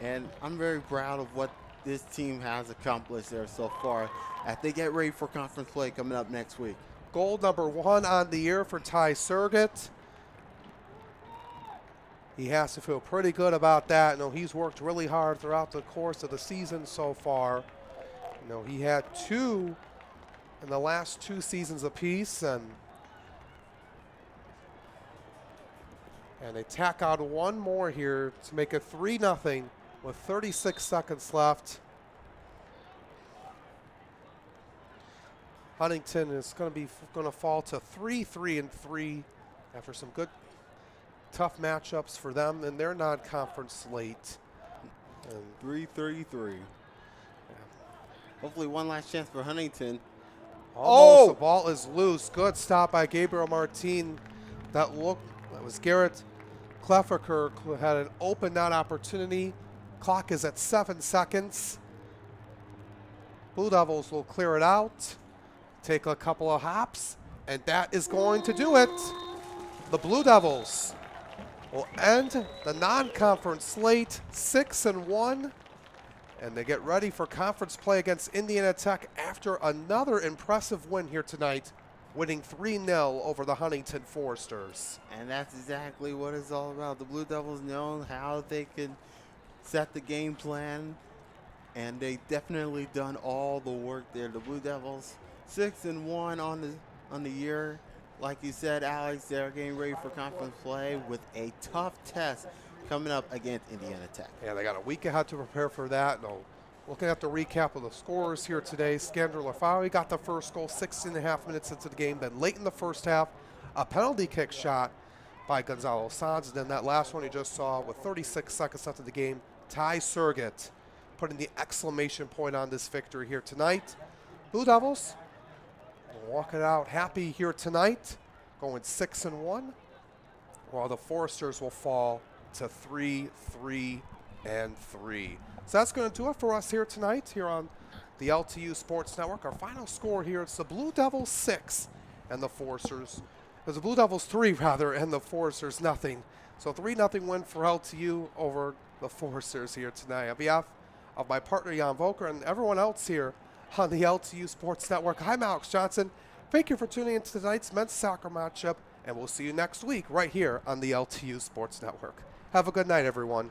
And I'm very proud of what this team has accomplished there so far as they get ready for conference play coming up next week. Goal number 1 on the year for Ty Surgett. He has to feel pretty good about that. You know, he's worked really hard throughout the course of the season so far. You know, he had 2 in the last 2 seasons apiece, and they tack out 1 more here to make it 3-0 with 36 seconds left. Huntington is going to fall to 3-3 after some good, tough matchups for them in their non-conference slate. 3-3-3. Hopefully one last chance for Huntington. Almost, the ball is loose. Good stop by Gabriel Martin. That was Garrett Klefferker who had an open net opportunity. Clock is at 7 seconds. Blue Devils will clear it out, take a couple of hops, and that is going to do it. The Blue Devils will end the non-conference slate 6-1, and they get ready for conference play against Indiana Tech after another impressive win here tonight, winning 3-0 over the Huntington Foresters. And that's exactly what it's all about. The Blue Devils know how they can set the game plan, and they definitely done all the work there. The Blue Devils 6-1 on the year. Like you said, Alex, they're getting ready for conference play with a tough test coming up against Indiana Tech. Yeah, they got a week ahead to prepare for that. No, looking at the recap of the scores here today, Scandra Lafawi got the first goal 16.5 minutes into the game. Then late in the first half, a penalty kick shot by Gonzalo Sanz. And then that last one you just saw with 36 seconds left of the game, Ty Surgett putting the exclamation point on this victory here tonight. Blue Devils will walk it out happy here tonight, going 6-1, while the Foresters will fall to 3-3-3. So that's going to do it for us here tonight here on the LTU Sports Network. Our final score here, it's the Blue Devils 6 and the Foresters. There's the Blue Devils 3 rather, and the Foresters nothing. So 3-0 win for LTU over the Foresters here tonight. On behalf of my partner Jan Volker and everyone else here on the LTU Sports Network, I'm Alex Johnson. Thank you for tuning in to tonight's men's soccer matchup, and we'll see you next week right here on the LTU Sports Network. Have a good night, everyone.